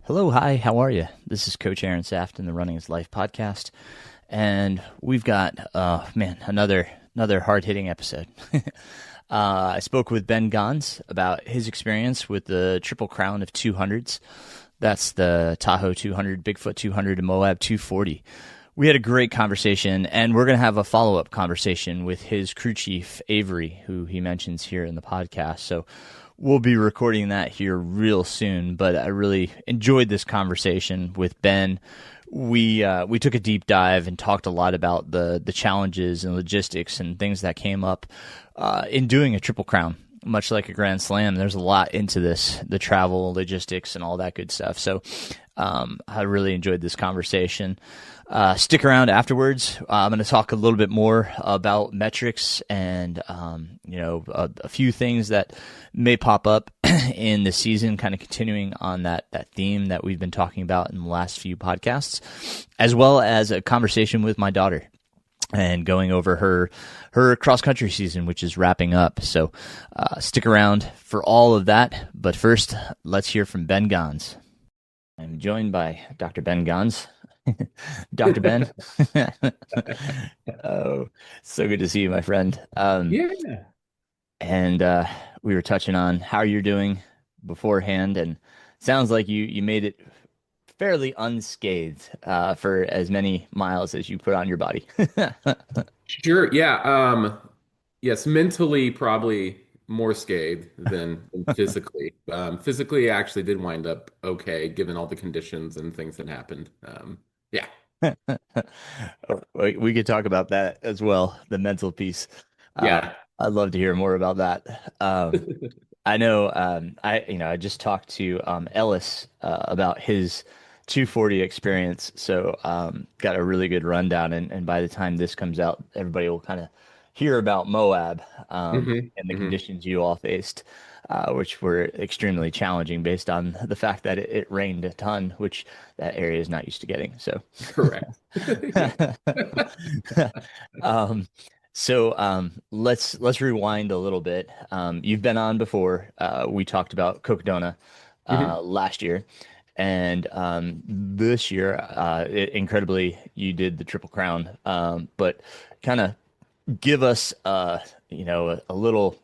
Hello, hi, how are you? This is Coach Aaron Saft in the Running is Life podcast, and we've got another hard hitting episode. I spoke with Ben Gans about his experience with the Triple Crown of 200s. That's the Tahoe 200, Bigfoot 200, and Moab 240. We had a great conversation, and we're going to have a follow up conversation with his crew chief, Avery, who he mentions here in the podcast. So we'll be recording that here real soon, but I really enjoyed this conversation with Ben. We took a deep dive and talked a lot about the challenges and logistics and things that came up in doing a Triple Crown. Much like a Grand Slam, there's a lot into this, the travel, logistics, and all that good stuff. So I really enjoyed this conversation. Stick around afterwards. I'm going to talk a little bit more about metrics and, a few things that may pop up in the season, kind of continuing on that theme that we've been talking about in the last few podcasts, as well as a conversation with my daughter and going over her cross-country season, which is wrapping up. So stick around for all of that. But first, let's hear from Ben Gans. I'm joined by Dr. Ben Gans. Dr. Ben. Oh, so good to see you, my friend. Yeah. And we were touching on how you're doing beforehand, and sounds like you made it fairly unscathed for as many miles as you put on your body. Sure. Yeah. Yes, mentally probably more scathed than physically. Physically, I actually did wind up okay, given all the conditions and things that happened. Yeah. We could talk about that as well, the mental piece. Yeah. I'd love to hear more about that. I know I just talked to Ellis about his 240 experience, so got a really good rundown. And by the time this comes out, everybody will kind of hear about Moab hmm and the hmm conditions you all faced, which were extremely challenging based on the fact that it rained a ton, which that area is not used to getting. So. Correct. Yeah. um, let's rewind a little bit. You've been on before. We talked about Cocodona hmm last year, and this year, incredibly, you did the Triple Crown. But kind of give us, a little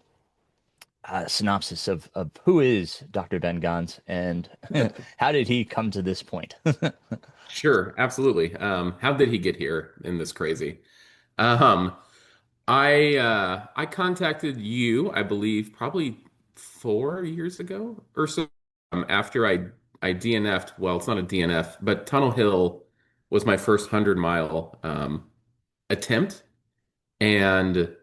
synopsis of who is Dr. Ben Gans and how did he come to this point? Sure. Absolutely. How did he get here in this crazy? Um, I contacted you, I believe, probably 4 years ago or so, after I DNF'd. Well, it's not a DNF, but Tunnel Hill was my first 100 mile attempt, and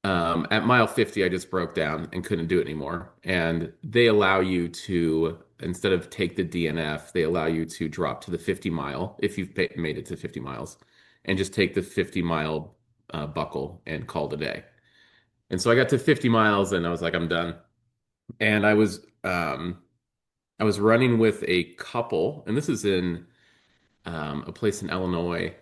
at mile 50, I just broke down and couldn't do it anymore. And they allow you to, instead of take the DNF, they allow you to drop to the 50 mile if you've made it to 50 miles, and just take the 50 mile buckle and call it a day. And so I got to 50 miles and I was like, I'm done. And I was running with a couple, and this is in a place in Illinois.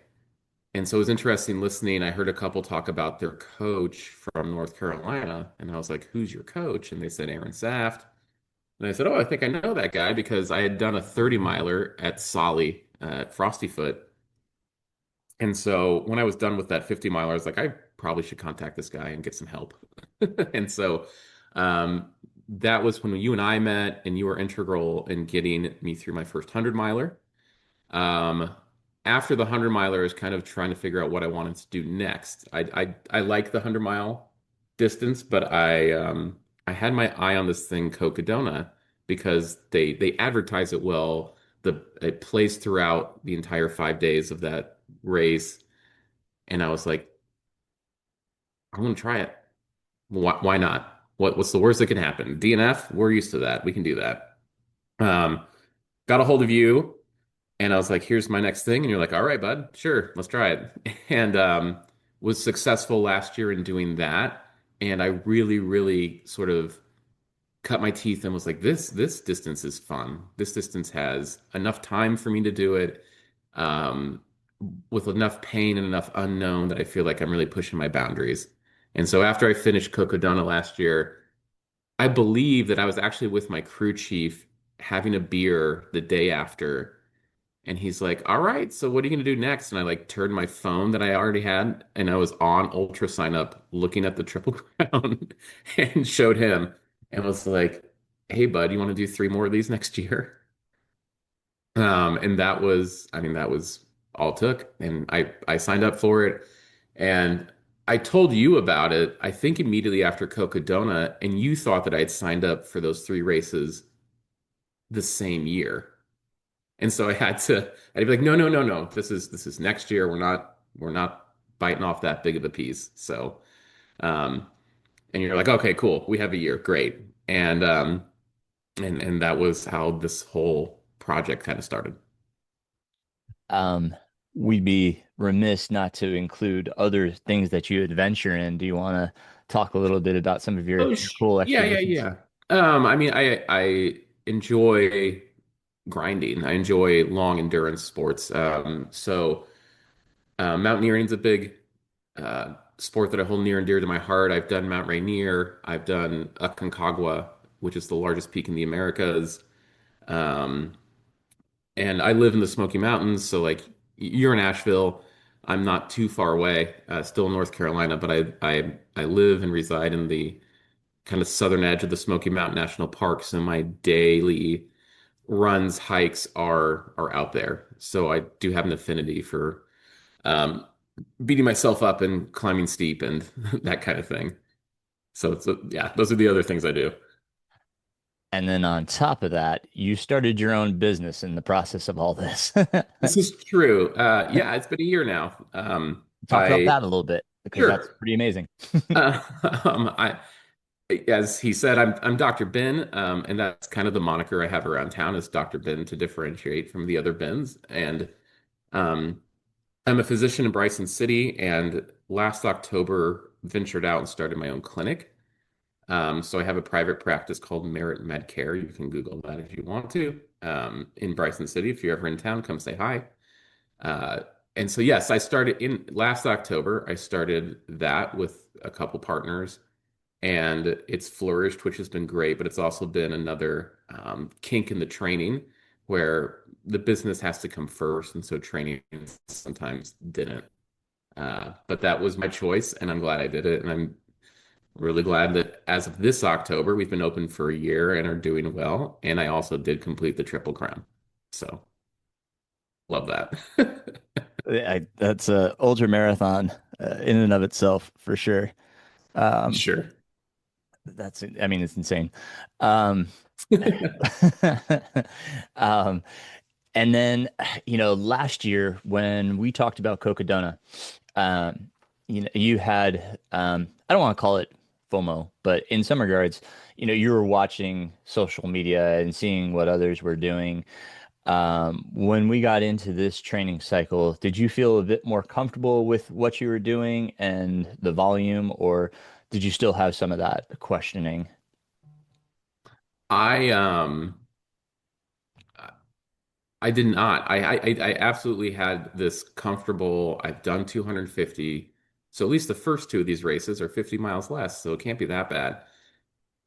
And so it was interesting listening. I heard a couple talk about their coach from North Carolina, and I was like, "Who's your coach?" And they said Aaron Saft. And I said, "Oh, I think I know that guy because I had done a 30 miler at Solly at Frosty Foot." And so when I was done with that 50 miler, I was like, I probably should contact this guy and get some help. And so um, that was when you and I met, and you were integral in getting me through my first 100 miler. Um, After the 100 miler, I was kind of trying to figure out what I wanted to do next. I like the 100 mile distance, but I had my eye on this thing, Cocodona, because they advertise it well. It plays throughout the entire 5 days of that race, and I was like, I want to try it. Why not? What's the worst that can happen? DNF, we're used to that. We can do that. Um, got a hold of you. And I was like, here's my next thing. And you're like, all right, bud, sure, let's try it. And was successful last year in doing that. And I really, really sort of cut my teeth and was like, this distance is fun. This distance has enough time for me to do it, um, with enough pain and enough unknown that I feel like I'm really pushing my boundaries. And so after I finished Cocodona last year, I believe that I was actually with my crew chief having a beer the day after. And he's like, "All right, so what are you gonna do next?" And I like turned my phone that I already had, and I was on Ultra Sign Up looking at the Triple Crown and showed him and was like, "Hey, bud, you want to do three more of these next year?" And that was, I mean, that was all it took. And I signed up for it. And I told you about it, I think immediately after Cocodona, and you thought that I had signed up for those three races the same year. And so I'd be like, no, no, no, no. This is next year. We're not biting off that big of a piece. So um and you're like, okay, cool. We have a year. Great. And that was how this whole project kind of started. Um, we'd be remiss not to include other things that you adventure in. Do you want to talk a little bit about some of Oh, your cool yeah, yeah, expeditions? yeah. I mean, I enjoy grinding. I enjoy long endurance sports. Mountaineering is a big sport that I hold near and dear to my heart. I've done Mount Rainier. I've done Aconcagua, which is the largest peak in the Americas. Um, and I live in the Smoky Mountains, so like you're in Asheville. I'm not too far away, still in North Carolina, but I live and reside in the kind of southern edge of the Smoky Mountain National Park, so my daily runs, hikes are out there. So I do have an affinity for um, beating myself up and climbing steep and that kind of thing. So yeah, those are the other things I do. And then on top of that, you started your own business in the process of all this. This is true. Yeah, it's been a year now. Talk about that a little bit because that's Sure. pretty amazing. Uh, I as he said, I'm Dr. Ben, and that's kind of the moniker I have around town is Dr. Ben to differentiate from the other Bens. And um, I'm a physician in Bryson City, and last October ventured out and started my own clinic. So I have a private practice called Merit Medcare. You can Google that if you want to. In Bryson City, if you're ever in town, come say hi. Uh, and so yes, I started in last October. I started that with a couple partners, and it's flourished, which has been great. But it's also been another kink in the training where the business has to come first, and so training sometimes didn't. But that was my choice, and I'm glad I did it. And I'm really glad that as of this October, we've been open for a year and are doing well. And I also did complete the Triple Crown. So love that. That's a ultra marathon in and of itself for sure. Um, Sure. I mean, it's insane. Um, um, and then, last year when we talked about Cocodona, um, you had, I don't want to call it FOMO, but in some regards, you were watching social media and seeing what others were doing. When we got into this training cycle, did you feel a bit more comfortable with what you were doing and the volume, or did you still have some of that questioning? I I did not. I absolutely had this comfortable. I've done 250. So at least the first two of these races are 50 miles less, so it can't be that bad.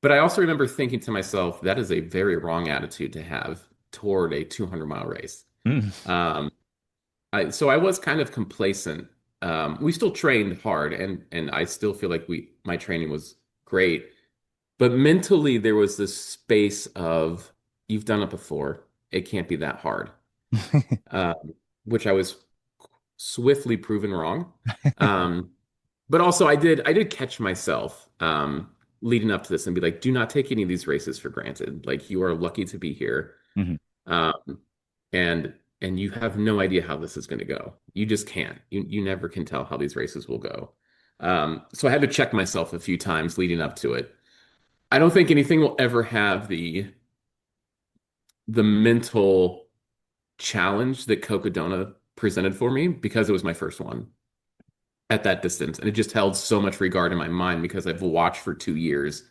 But I also remember thinking to myself, that is a very wrong attitude to have toward a 200-mile race. Mm. Um, so I was kind of complacent. We still trained hard, and I still feel like we my training was great. But mentally, there was this space of you've done it before. It can't be that hard, which I was swiftly proven wrong. Um, but also, I did catch myself leading up to this and be like, do not take any of these races for granted. Like you are lucky to be here. Mhm. Um, and and you have no idea how this is going to go. You just can't. You never can tell how these races will go. So I had to check myself a few times leading up to it. I don't think anything will ever have the mental challenge that Cocodona presented for me because it was my first one at that distance, and it just held so much regard in my mind because I've watched for 2 years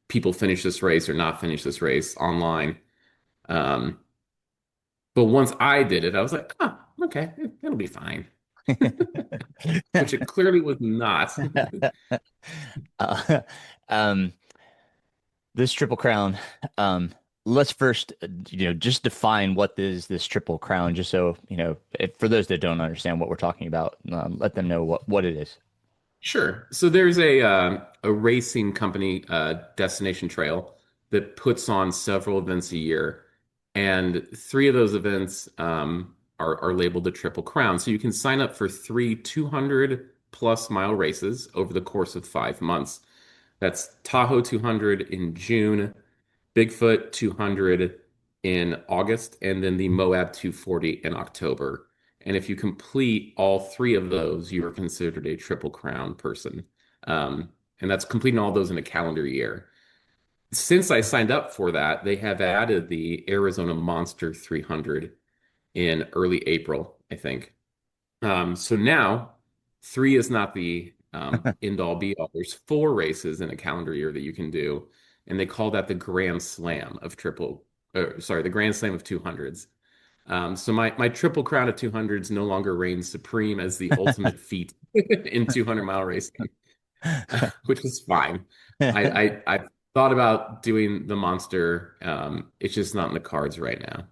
people finish this race or not finish this race online. Um, but once I did it, I was like, oh, okay, it'll be fine. Which it clearly was not. Uh, um, this Triple Crown. let's first, just define what is this Triple Crown, just so, for those that don't understand what we're talking about, let them know what it is. Sure. So there's a racing company, Destination Trail, that puts on several events a year, and three of those events are labeled the Triple Crown. So you can sign up for three 200 plus mile races over the course of 5 months. That's Tahoe 200 in June, Bigfoot 200 in August, and then the Moab 240 in October. And if you complete all three of those, you are considered a Triple Crown person. And that's completing all those in a calendar year. Since I signed up for that, they have added the Arizona Monster 300 in early April, I think. So now, three is not the end all be all. There's four races in a calendar year that you can do, and they call that the Grand Slam of the Grand Slam of 200s. So my triple crown of 200s no longer reigns supreme as the ultimate feat in 200-mile racing, which is fine. I thought about doing the monster. It's just not in the cards right now.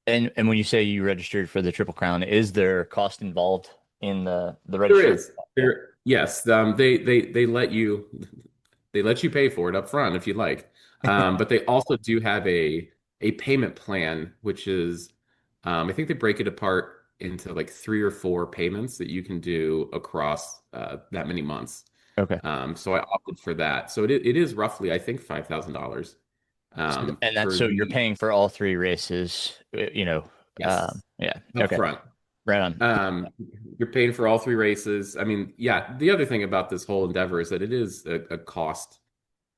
And when you say you registered for the Triple Crown, is there cost involved in the There registration? is. There, yes. They let you pay for it up front if you'd like. But they also do have a payment plan, which is I think they break it apart into like three or four payments that you can do across that many months. Okay. So I opted for that. So it is roughly, I think, $5,000 And that's for so you're the paying for all three races, yes yeah. up Okay. front. Right on. Um, you're paying for all three races. I mean, yeah, the other thing about this whole endeavor is that it is a cost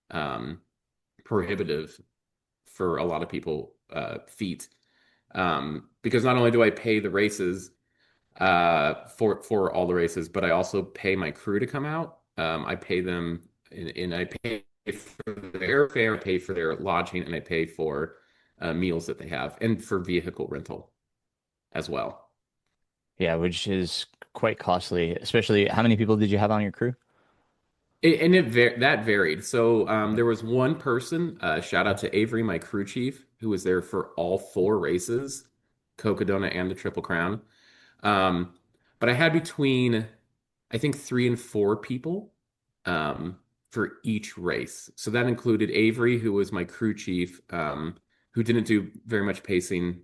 um, prohibitive for a lot of people feet. Because not only do I pay the races for all the races, but I also pay my crew to come out. I pay them, and I pay for their airfare, I pay for their lodging, and I pay for meals that they have, and for vehicle rental as well. Yeah, which is quite costly, especially how many people did you have on your crew? That varied. So there was one person, shout out to Avery, my crew chief, who was there for all four races, Cocodona and the Triple Crown. Um, but I had between, I think, three and four people for each race. So that included Avery, who was my crew chief, who didn't do very much pacing,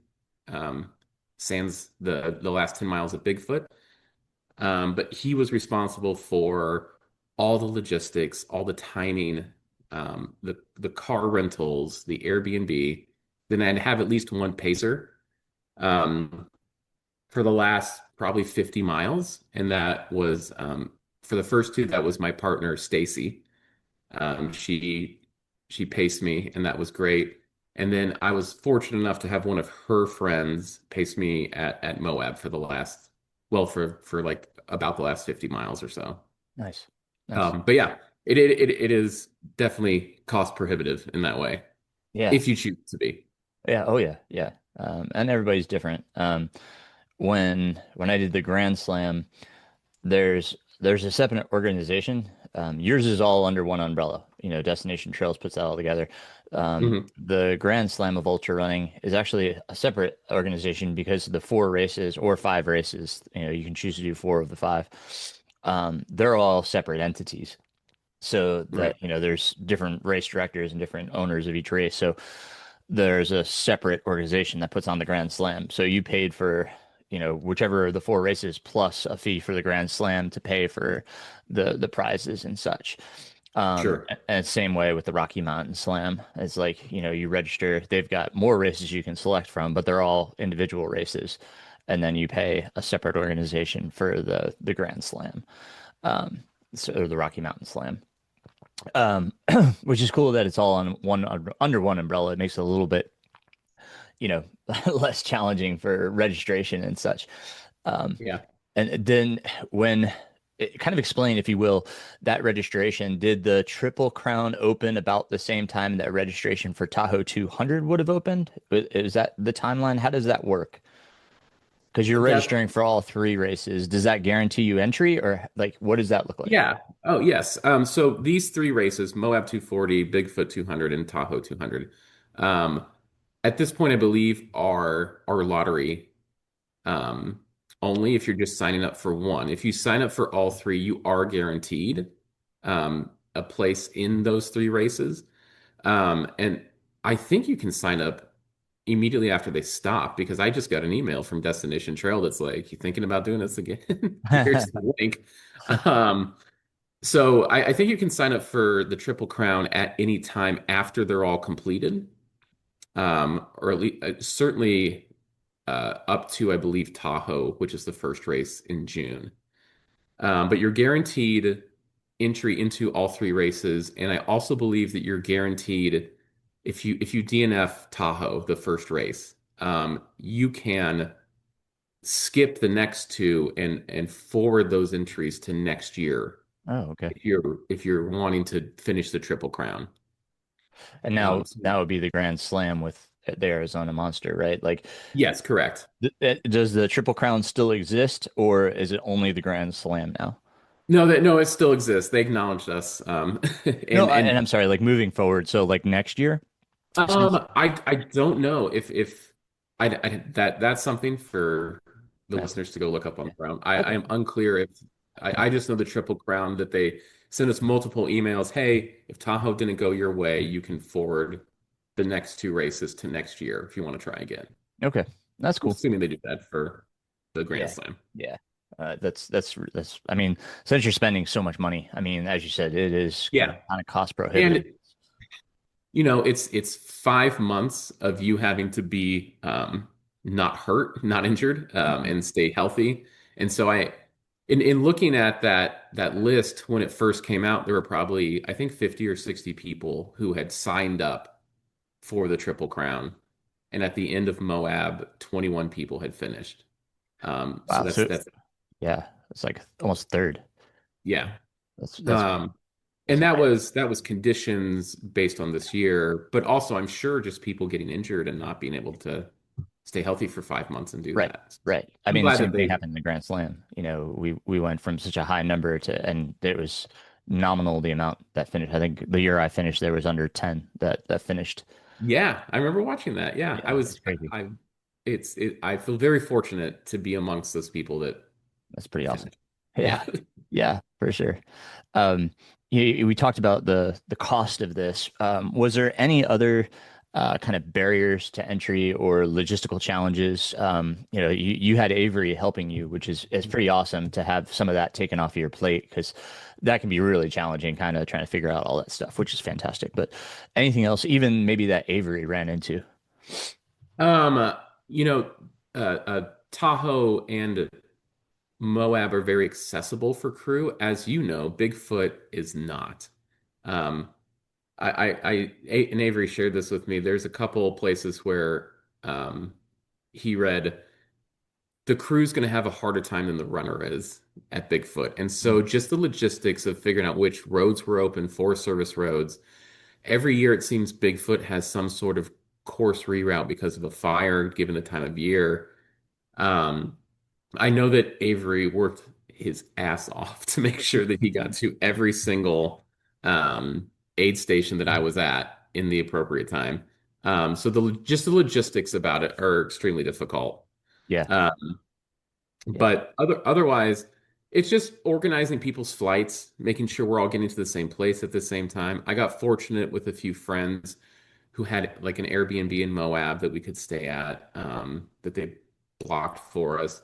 um, sans the last 10 miles at Bigfoot. But he was responsible for all the logistics, all the timing, the car rentals, the Airbnb. Then I'd have at least one pacer um, for the last probably 50 miles, and that was for the first two. That was my partner Stacy. She paced me, and that was great. And then I was fortunate enough to have one of her friends pace me at Moab for the last, well, for like about the last 50 miles or so. Nice. Nice. But yeah, it is definitely cost prohibitive in that way, Yeah. if you choose to be. Yeah. Oh yeah. Yeah. And everybody's different. When I did the Grand Slam, there's a separate organization. Yours is all under one umbrella. Destination Trails puts that all together. Hmm. The Grand Slam of ultra running is actually a separate organization because the four races or five races, you can choose to do four of the five. They're all separate entities. So Right. that, there's different race directors and different owners of each race. So there's a separate organization that puts on the Grand Slam. So you paid for, whichever of the four races plus a fee for the Grand Slam to pay for the prizes and such. Sure. And same way with the Rocky Mountain Slam. It's like, you register, they've got more races you can select from, but they're all individual races. And then you pay a separate organization for the Grand Slam, um, or the Rocky Mountain Slam. Um, which is cool that it's all on under one umbrella. It makes it a little bit, you know, less challenging for registration and such. Um, Yeah. and then when kind of explain, if you will, that registration, did the Triple Crown open about the same time that registration for Tahoe 200 would have opened? Is that the timeline? How does that work? Because you're That registering for all three races. Does that guarantee you entry or like what does that look like? Yeah. Oh, yes. So these three races, Moab 240, Bigfoot 200, and Tahoe 200, Um, at this point, I believe our lottery um, only if you're just signing up for one. If you sign up for all three, you are guaranteed a place in those three races. And I think you can sign up immediately after they stop because I just got an email from Destination Trail that's like, you thinking about doing this again? Here's the link. Um, so I think you can sign up for the Triple Crown at any time after they're all completed, or at least certainly up to, I believe, Tahoe, which is the first race in June. But you're guaranteed entry into all three races, and I also believe that you're guaranteed if you DNF Tahoe, the first race, you can skip the next two and forward those entries to next year Oh, okay. if you're wanting to finish the Triple Crown. And now that would be the Grand Slam with the Arizona Monster, right? Like, Yes, correct. does the Triple Crown still exist, or is it only the Grand Slam now? No, it still exists. They acknowledged us, No, and and I'm sorry, like moving forward. So like next year, since I don't know if that's something for the that's listeners to go look up on yeah. the ground. I Okay. am unclear if I just know the Triple Crown that they sent us multiple emails. Hey, if Tahoe didn't go your way, you can forward the next two races to next year if you want to try again. Okay. That's I'm cool. assuming they do that for the Grand Yeah. Slam. Yeah. That's I mean, since you're spending so much money, I mean, as you said, it is kind Yeah, of cost prohibitive. and it's 5 months of you having to be not hurt, not injured, Mhm. and stay healthy. And so in looking at that list when it first came out, there were probably I think 50 or 60 people who had signed up for the Triple Crown, and at the end of Moab, 21 people had finished. So Wow. that's So that's yeah, it's like almost third. yeah. That's Um, that's and that incredible. was that was conditions based on this year, but also I'm sure just people getting injured and not being able to stay healthy for 5 months and do Right, that. right. I I'm mean, the glad same that thing they, happened in the Grand Slam. We went from such a high number to, and it was nominal the amount that finished. I think the year I finished, there was under 10 that finished. yeah, I remember watching that. Yeah, Yeah, it's crazy. I feel very fortunate to be amongst those people that That's pretty awesome. finished. Yeah, Yeah. yeah, for sure. Um, we talked about the cost of this. Was there any other kind of barriers to entry or logistical challenges? You had Avery helping you, which is pretty awesome to have some of that taken off of your plate because that can be really challenging, kind of trying to figure out all that stuff, which is fantastic. But anything else, even maybe that Avery ran into? Um, uh, you know, Tahoe and Moab are very accessible for crew. As you know, Bigfoot is not. Um, and Avery shared this with me. There's a couple places where he read the crew's going to have a harder time than the runner is at Bigfoot. And so just the logistics of figuring out which roads were open, Forest Service roads. Every year it seems Bigfoot has some sort of course reroute because of a fire, given the time of year. Um, I know that Avery worked his ass off to make sure that he got to every single aid station that I was at in the appropriate time. So just the logistics about it are extremely difficult. Yeah, Um, yeah. but otherwise, it's just organizing people's flights, making sure we're all getting to the same place at the same time. I got fortunate with a few friends who had like an Airbnb in Moab that we could stay at, that they blocked for us.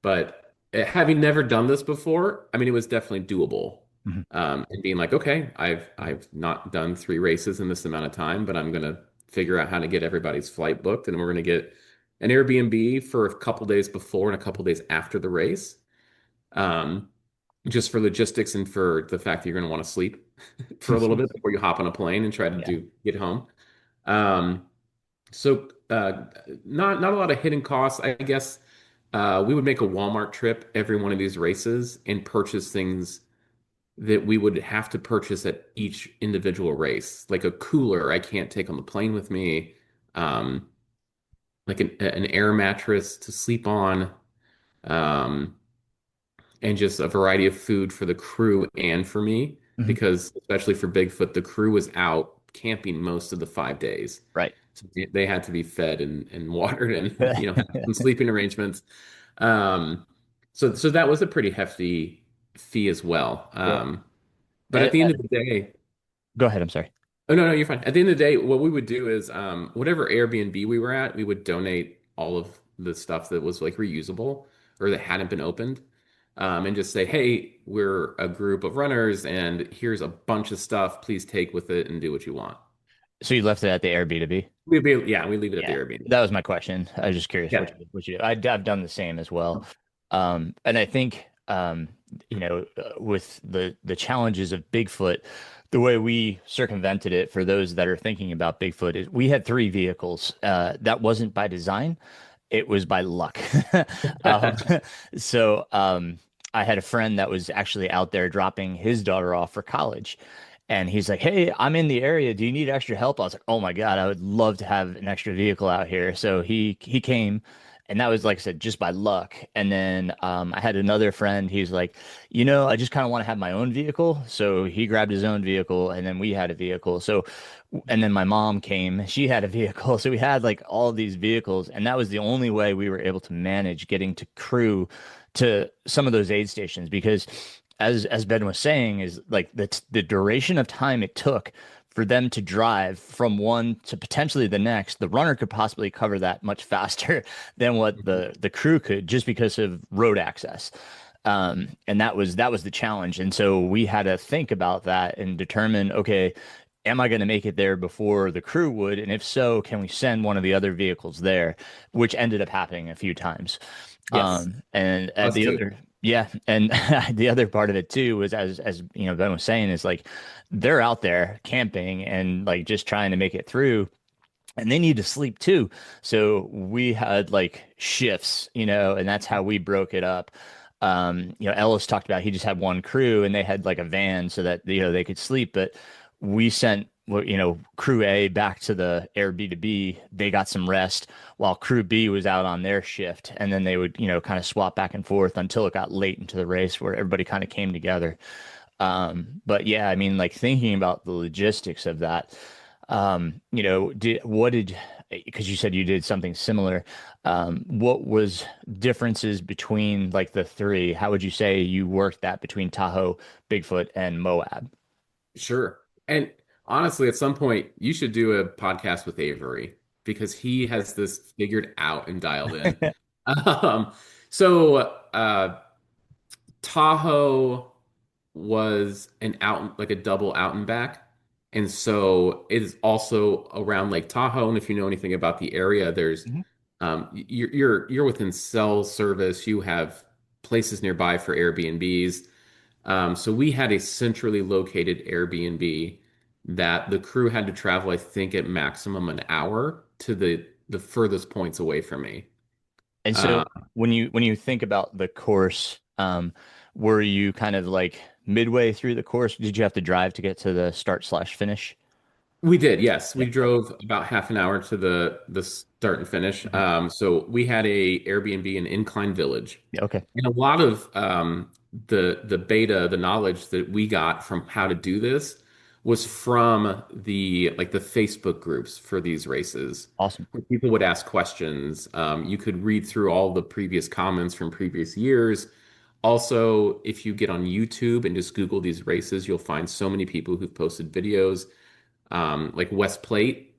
But having never done this before, I mean, it was definitely doable. Mhm. And being like, okay, I've not done three races in this amount of time, but I'm gonna figure out how to get everybody's flight booked, and we're gonna get an Airbnb for a couple days before and a couple days after the race, um, just for logistics and for the fact that you're gonna want to sleep for a little bit before you hop on a plane and try to Yeah. get home. Um, so not a lot of hidden costs, I guess. We would make a Walmart trip every one of these races and purchase things that we would have to purchase at each individual race, like a cooler I can't take on the plane with me, um, like an air mattress to sleep on, um, and just a variety of food for the crew and for me, Mhm. because especially for Bigfoot, the crew was out camping most of the 5 days. Right. So they had to be fed and watered and have some sleeping arrangements. Um, so that was a pretty hefty fee as well. Yeah. But at the end of the day, Go ahead. I'm sorry. oh no, no, you're fine. At the end of the day, what we would do is whatever Airbnb we were at, we would donate all of the stuff that was like reusable or that hadn't been opened. And just say, hey, we're a group of runners and here's a bunch of stuff. Please take with it and do what you want. So you left it at the Airbnb? Yeah, we leave it at the Yeah, Airbnb. that was my question. I was just curious Yeah. what you do. I've done the same as well. And I think with the challenges of Bigfoot, the way we circumvented it for those that are thinking about Bigfoot is we had three vehicles. That wasn't by design, it was by luck. Um, so I had a friend that was actually out there dropping his daughter off for college. And he's like, "Hey, I'm in the area. Do you need extra help?" I was like, "Oh my God, I would love to have an extra vehicle out here." So he came, and that was like I said, just by luck. And then I had another friend. He's like, I just kind of want to have my own vehicle. So he grabbed his own vehicle, and then we had a vehicle. So, and then my mom came. She had a vehicle. So we had like all of these vehicles, and that was the only way we were able to manage getting to crew to some of those aid stations because as Ben was saying, is like the duration of time it took for them to drive from one to potentially the next. The runner could possibly cover that much faster than what the crew could, just because of road access. And that was the challenge. And so we had to think about that and determine, okay, am I going to make it there before the crew would? And if so, can we send one of the other vehicles there? Which ended up happening a few times. Yes. And Us the too. other, yeah, and the other part of it too was as Ben was saying is like they're out there camping and like just trying to make it through, and they need to sleep too. So we had like shifts, and that's how we broke it up. Ellis talked about he just had one crew and they had like a van so that they could sleep, but we sent crew A back to the Airbnb. They got some rest while crew B was out on their shift, and then they would kind of swap back and forth until it got late into the race where everybody kind of came together. But yeah, I mean, like thinking about the logistics of that, because you said you did something similar. What was differences between like the three? How would you say you worked that between Tahoe, Bigfoot, and Moab? Sure. And honestly, at some point, you should do a podcast with Avery because he has this figured out and dialed in. Um, so Tahoe was an out like a double out and back. And so it is also around Lake Tahoe. And if you know anything about the area, there's Mhm. you're within cell service. You have places nearby for Airbnbs. So we had a centrally located Airbnb that the crew had to travel, I think, at maximum an hour to the furthest points away from me. And Uh, so when you think about the course, were you kind of like midway through the course? Did you have to drive to get to the start/finish? we did, yes. We Yeah. Okay. drove about half an hour to the start and finish. Mhm. So we had a Airbnb in Incline Village. Yeah, okay. And a lot of the beta, the knowledge that we got from how to do this was from the Facebook groups for these races. Awesome. Where people would ask questions. You could read through all the previous comments from previous years. Also, if you get on YouTube and just Google these races, you'll find so many people who've posted videos. Like West Plate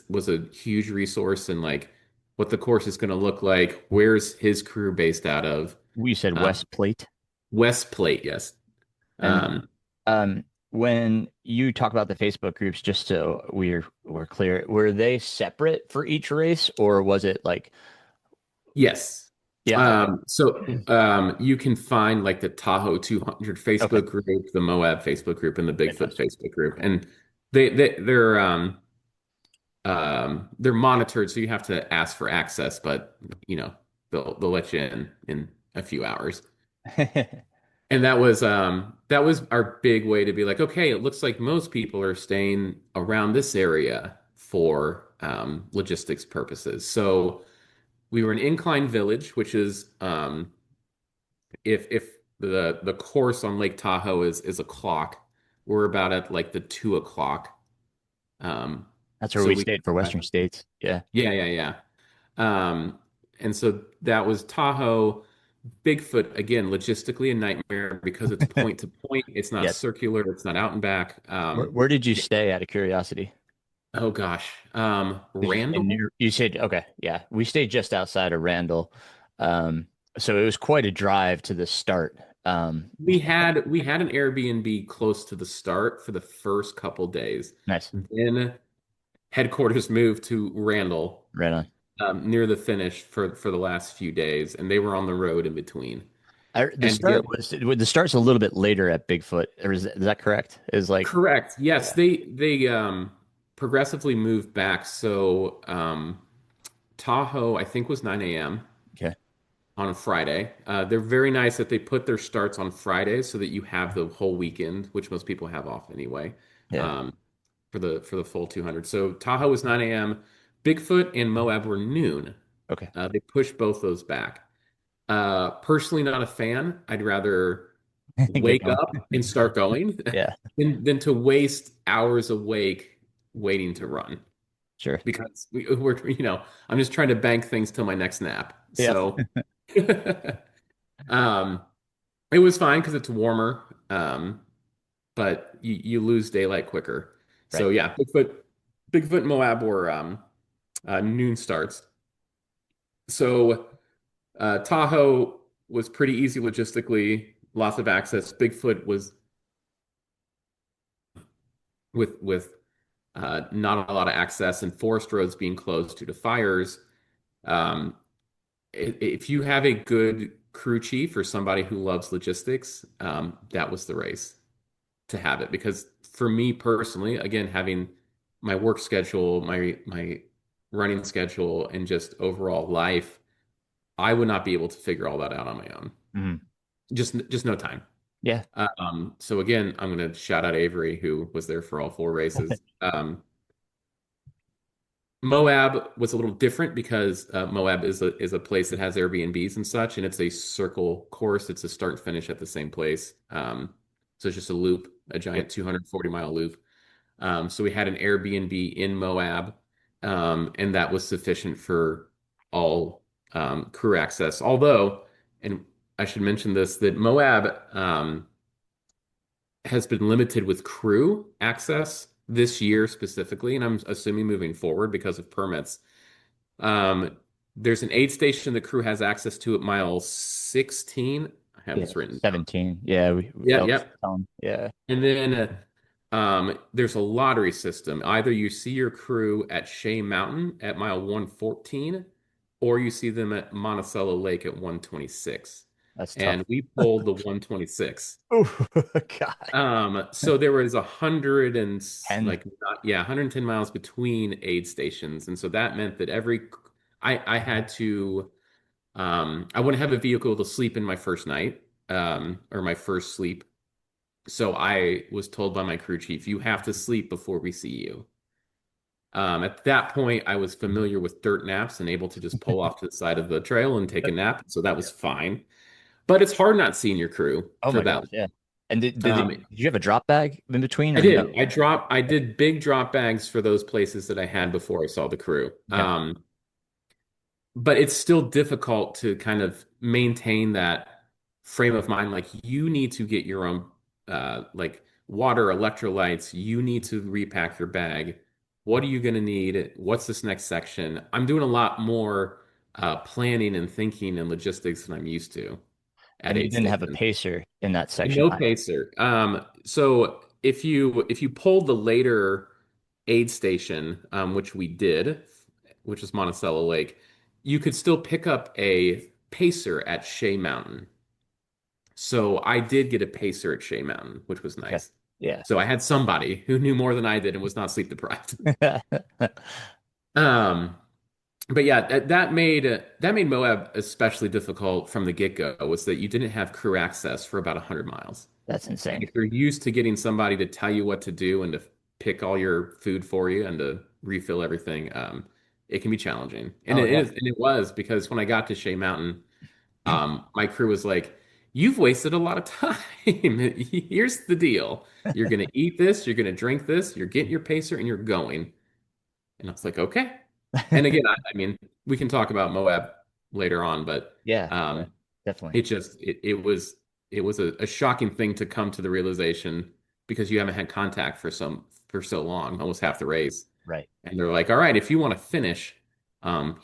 was a huge resource and like what the course is going to look like. Where's his crew based out of? We said Uh, West Plate. West Plate, yes. And Um, when you talk about the Facebook groups, just so we're clear, were they separate for each race, or was it like, yes. yeah, okay, You can find like the Tahoe 200 okay, Facebook group, the Moab Facebook group, and the Bigfoot fantastic. Facebook group, and they're they're monitored, so you have to ask for access, but you know they'll let you in a few hours. And that was our big way to be like, okay, it looks like most people are staying around this area for logistics purposes. So we were in Incline Village, which is if the course on Lake Tahoe is a clock, we're about at like the 2 o'clock. That's where So we we stayed for Western States. Yeah. yeah, yeah, yeah. And so that was Tahoe. Bigfoot, again, logistically a nightmare because it's point to point. It's not Yes. circular. It's not out and back. Where did you stay out of curiosity? Oh gosh. Did you stay Randall? near? You said okay, yeah. We stayed just outside of Randall, um, so it was quite a drive to the start. We had an Airbnb close to the start for the first couple days. Nice, Then headquarters moved to Randall, right on. near the finish for the last few days, and they were on the road in between. The And start again, was the start's a little bit later at Bigfoot, or is that correct? Is like correct. Yes, yeah, they progressively moved back. So Tahoe, I think, was 9 a.m. okay, on a Friday. They're very nice that they put their starts on Fridays so that you have the whole weekend, which most people have off anyway, yeah, um, for the full 200. So Tahoe was 9 a.m. Bigfoot and Moab were noon. okay. They pushed both those back. Personally, not a fan. I'd rather Get wake going. up and start going Yeah, than to waste hours awake waiting to run sure. because I'm just trying to bank things till my next nap. Yeah, So um, it was fine because it's warmer, but you lose daylight quicker. right. So yeah, Bigfoot and Moab were noon starts. So Tahoe was pretty easy logistically, lots of access. Bigfoot was with not a lot of access and forest roads being closed due to fires. Um, if you have a good crew chief or somebody who loves logistics, that was the race to have it. Because for me personally, again, having my work schedule, my running schedule, and just overall life, I would not be able to figure all that out on my own. Mhm. Just no time. Yeah, So again, I'm going to shout out Avery, who was there for all four races. Moab was a little different because Moab is a place that has Airbnbs and such, and it's a circle course. It's a start and finish at the same place. So it's just a loop, a yep. giant 240-mile loop. So we had an Airbnb in Moab, and that was sufficient for all crew access. Although, and I should mention this, that Moab has been limited with crew access this year specifically, and I'm assuming moving forward because of permits. Um, there's an aid station the crew has access to at mile 16. I have Yeah, this written down. 17. Yeah, Yeah, that was yeah. yeah, And then there's a lottery system. Either you see your crew at Shea Mountain at mile 114, or you see them at Monticello Lake at 126. that's tough. And we pulled the 126. Oh God, So there was 100 and 10. 110 miles between aid stations, and so that meant that I had to I wouldn't have a vehicle to sleep in my first night, or my first sleep. So I was told by my crew chief, you have to sleep before we see you. At that point, I was familiar with dirt naps and able to just pull off to the side of the trail and take a nap, so that was fine. But it's hard not seeing your crew Oh for my that. gosh, yeah. And did Um, you have a drop bag in between I or no? did. I did big drop bags for those places that I had before I saw the crew. Okay. But it's still difficult to kind of maintain that frame of mind. Like you need to get your own like water, electrolytes. You need to repack your bag. What are you going to need? What's this next section? I'm doing a lot more planning and thinking and logistics than I'm used to at And you aid didn't have a stations. pacer in that section No either. pacer. So if you pulled the later aid station, which we did, which is Monticello Lake, you could still pick up a pacer at Shea Mountain. So I did get a pacer at Shea Mountain, which was Okay. nice. Yeah. So I had somebody who knew more than I did and was not sleep deprived. Um, but yeah, that made Moab especially difficult from the get-go, was that you didn't have crew access for about 100 miles. That's And insane. if you're used to getting somebody to tell you what to do and to pick all your food for you and to refill everything, it can be challenging. And Oh it yeah. is, and it was because when I got to Shea Mountain, my crew was like, "You've wasted a lot of time. Here's the deal: you're gonna eat this, you're gonna drink this, you're getting your pacer, and you're going." And I was like, okay. And again, I mean, we can talk about Moab later on, but Yeah, yeah, um, definitely. it was a shocking thing to come to the realization because you haven't had contact for so long, almost half the race. Right. And they're like, all right, if you want to finish,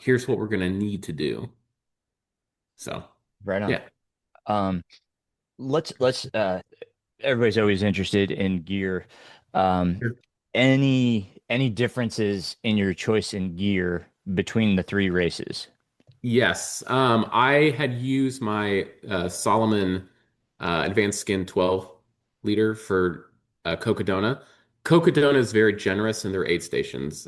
here's what we're gonna need to do. So Right on. yeah. Um, let's everybody's always interested in gear. Um, any differences in your choice in gear between the three races? Yes, I had used my Solomon Advanced Skin 12 liter for Cocodona. Cocodona is very generous in their aid stations,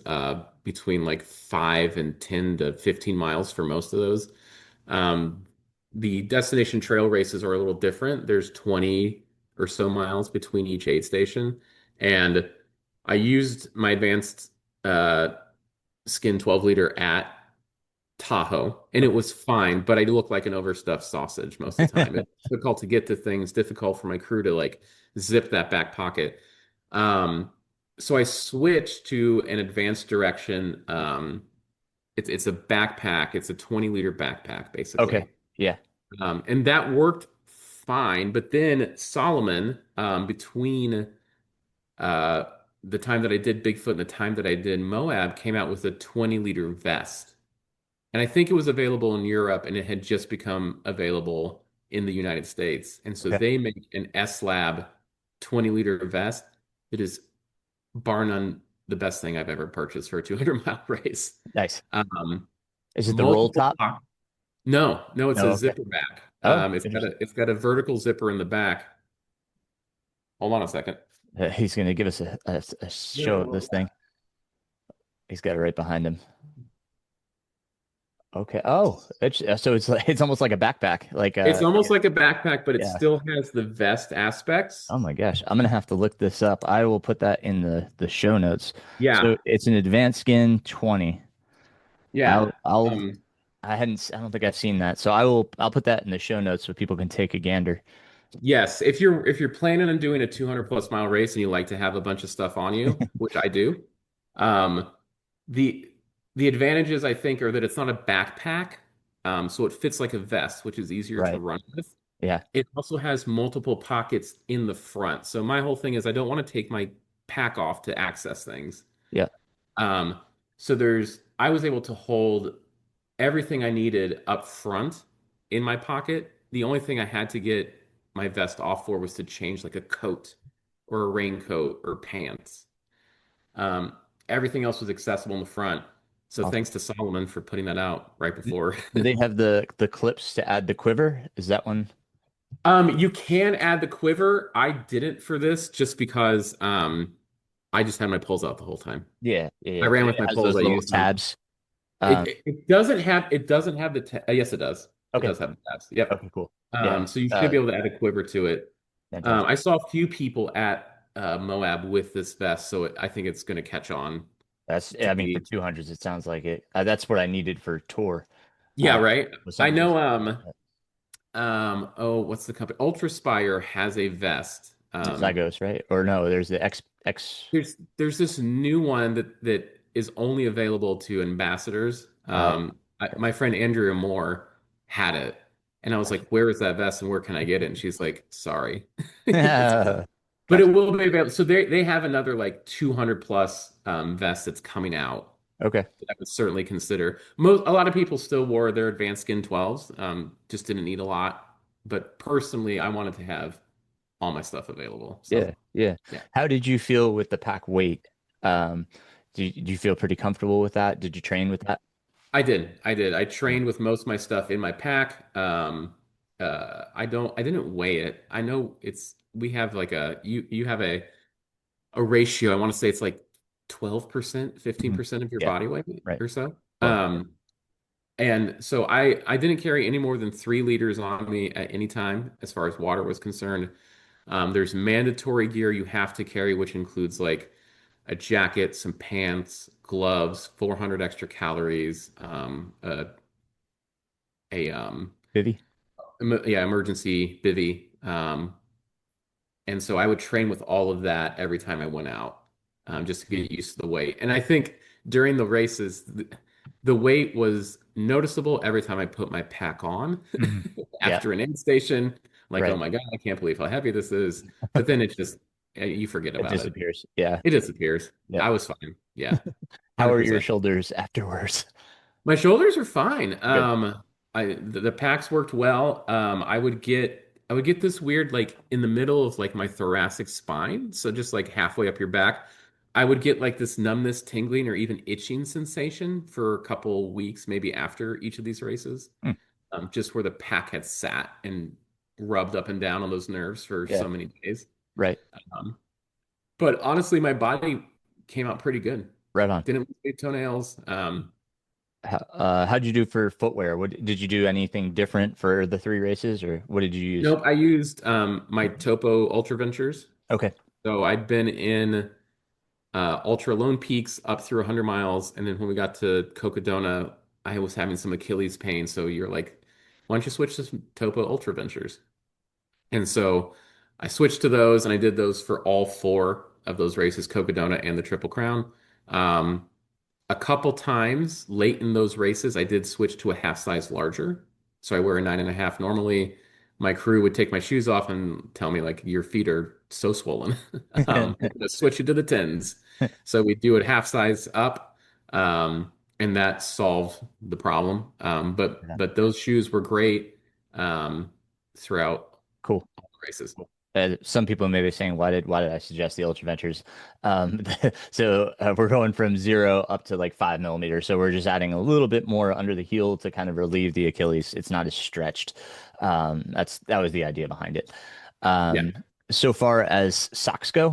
between like 5 and 10 to 15 miles for most of those. Um, the destination trail races are a little different. There's 20 or so miles between each aid station, and I used my Advanced Skin 12 liter at Tahoe, and it Okay. was fine, but I looked like an overstuffed sausage most of the time. It's difficult to get to things, difficult for my crew to like zip that back pocket. Um, so I switched to an advanced direction. It's a backpack. It's a 20-liter backpack, Okay. basically. Yeah. And that worked fine. But then Solomon, between uh, the time that I did Bigfoot and the time that I did Moab, came out with a 20-liter vest. And I think it was available in Europe and it had just become available in the United States. And so Okay. they make an S Lab 20-liter vest. It is bar none the best thing I've ever purchased for a 200-mile race. Nice. Um, Is it the roll multiple top? po- No, no, it's No. a Okay. zipper back. Oh, It's got a vertical zipper in the back. Hold on a second. he's going to give us a show of this thing. He's got it right behind him. Okay. Oh, it's like it's almost like a backpack. Like It's yeah, almost like a backpack, but it yeah. still has the vest aspects. Oh my gosh, I'm gonna have to look this up. I will put that in the show notes. So Yeah, it's an advanced skin 20. yeah. I'll Um, I don't think I've seen that. So I'll put that in the show notes so people can take a gander. Yes, if you're planning on doing a 200 plus mile race and you like to have a bunch of stuff on you, which I do, um, the the advantages I think are that it's not a backpack, so it fits like a vest, which is easier to Right. run with. Yeah. It also has multiple pockets in the front. So my whole thing is I don't want to take my pack off to access things. Yeah. Um, so I was able to hold everything I needed up front in my pocket. The only thing I had to get my vest off for was to change like a coat or a raincoat or pants. Um, Everything else was accessible in the front. So Awesome. thanks to Solomon for putting that out right before. Do they have the clips to add the quiver? Is that one? You can add the quiver. I didn't for this just because I just had my poles out the whole time. Yeah. Yeah. I Yeah. ran It with my has poles. those I little used them. tabs. It, Um. it, it doesn't have the yes, it does. It Okay. does have the tabs. Yep. Okay. Cool. Yeah. So you should be able to add a quiver to it. Fantastic. I saw a few people at Moab with this vest, so I think it's going to catch on to I mean, for be. 200s, it sounds like it. That's what I needed for tour. Yeah, Uh, right. was I something just know. like that. Oh, what's the company? Ultra Spire has a vest. Zygos, right? Or no, there's the X. There's this new one that is only available to ambassadors. Oh, okay. My friend Andrea Moore had it, and I was Gotcha. like, "Where is that vest, and where can I get it?" And she's like, "Sorry." It's, but it Gotcha. will be available. So they have another like 200 plus vest that's coming out Okay. that I would certainly consider. A lot of people still wore their advanced skin 12s, just didn't need a lot. But personally, I wanted to have all my stuff available. So Yeah. Yeah. yeah. How did you feel with the pack weight? Um, do you feel pretty comfortable with that? Did you train with that? I did. I did. I Yeah. trained with most of my stuff in my pack. I didn't weigh it. I know we have like you have a ratio. I want to say it's like 12%, Mhm. 15% of your Yeah. body weight Right. or so. Well, And so I didn't carry any more than 3 liters on me at any time as far as water was concerned. There's mandatory gear you have to carry, which includes like a jacket, some pants, gloves, 400 extra calories, a Vivi? yeah, emergency bivy. And so I would train with all of that every time I went out, just to get used to the weight. And I think during the races, the weight was noticeable every time I put my pack on Mhm. Yeah, after an aid station. Like, oh right. my God, I can't believe how heavy this is. But then it just, you forget It about it. disappears. Yeah. It disappears. Yep. I was fine. Yeah, How are your 100%. shoulders afterwards? My shoulders are fine. Good. The packs worked well. I would get this weird like in the middle of like my thoracic spine, so just like halfway up your back. I would get like this numbness, tingling, or even itching sensation for a couple weeks, maybe after each of these races, Hmm. just where the pack had sat and rubbed up and down on those nerves for Yeah. so many days. Right. Um, but honestly, my body came out pretty good. Right on. Didn't lose any toenails. How'd you do for footwear? What did you do anything different for the three races, or what did you use? Nope, I used my Topo Ultra Ventures. Okay. So I'd been in Ultra Lone Peaks up through 100 miles, and then when we got to Cocodona, I was having some Achilles pain. So you're like, why don't you switch to some Topo Ultra Ventures? And so I switched to those, and I did those for all four of those races, Cocodona and the Triple Crown. Um, a couple times late in those races, I did switch to a half size larger. So I wear a 9.5 normally. My crew would take my shoes off and tell me, like, your feet are so swollen. We're gonna switch you to the tens. So we do it half size up, and that solved the problem. But Yeah. those shoes were great throughout Cool. all the races. Some people may be saying, why did I suggest the Ultra Ventures? Um, we're going from 0 up to like 5 millimeters. So we're just adding a little bit more under the heel to kind of relieve the Achilles. It's not as stretched. That was the idea behind it. Yeah. Um, so far as socks go,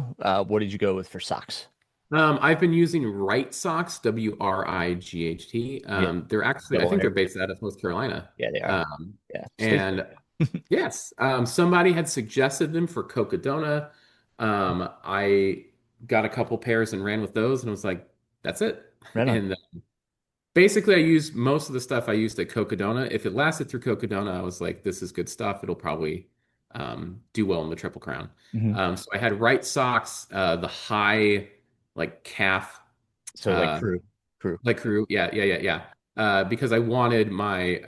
what did you go with for socks? I've been using Right Socks, WRIGHT. Yeah, They're actually, I double think they're air. based out of North Carolina. Yeah, they are. Um, Yeah, state. and yes, somebody had suggested them for Cocodona. I got a couple pairs and ran with those, and I was like, that's it. Right on. And basically, I used most of the stuff I used at Cocodona. If it lasted through Cocodona, I was like, this is good stuff. It'll probably do well in the Triple Crown. Hmm. So I had Right Socks, the high, like calf, So like uh, crew. like crew. Yeah, yeah, yeah, yeah. Because I wanted my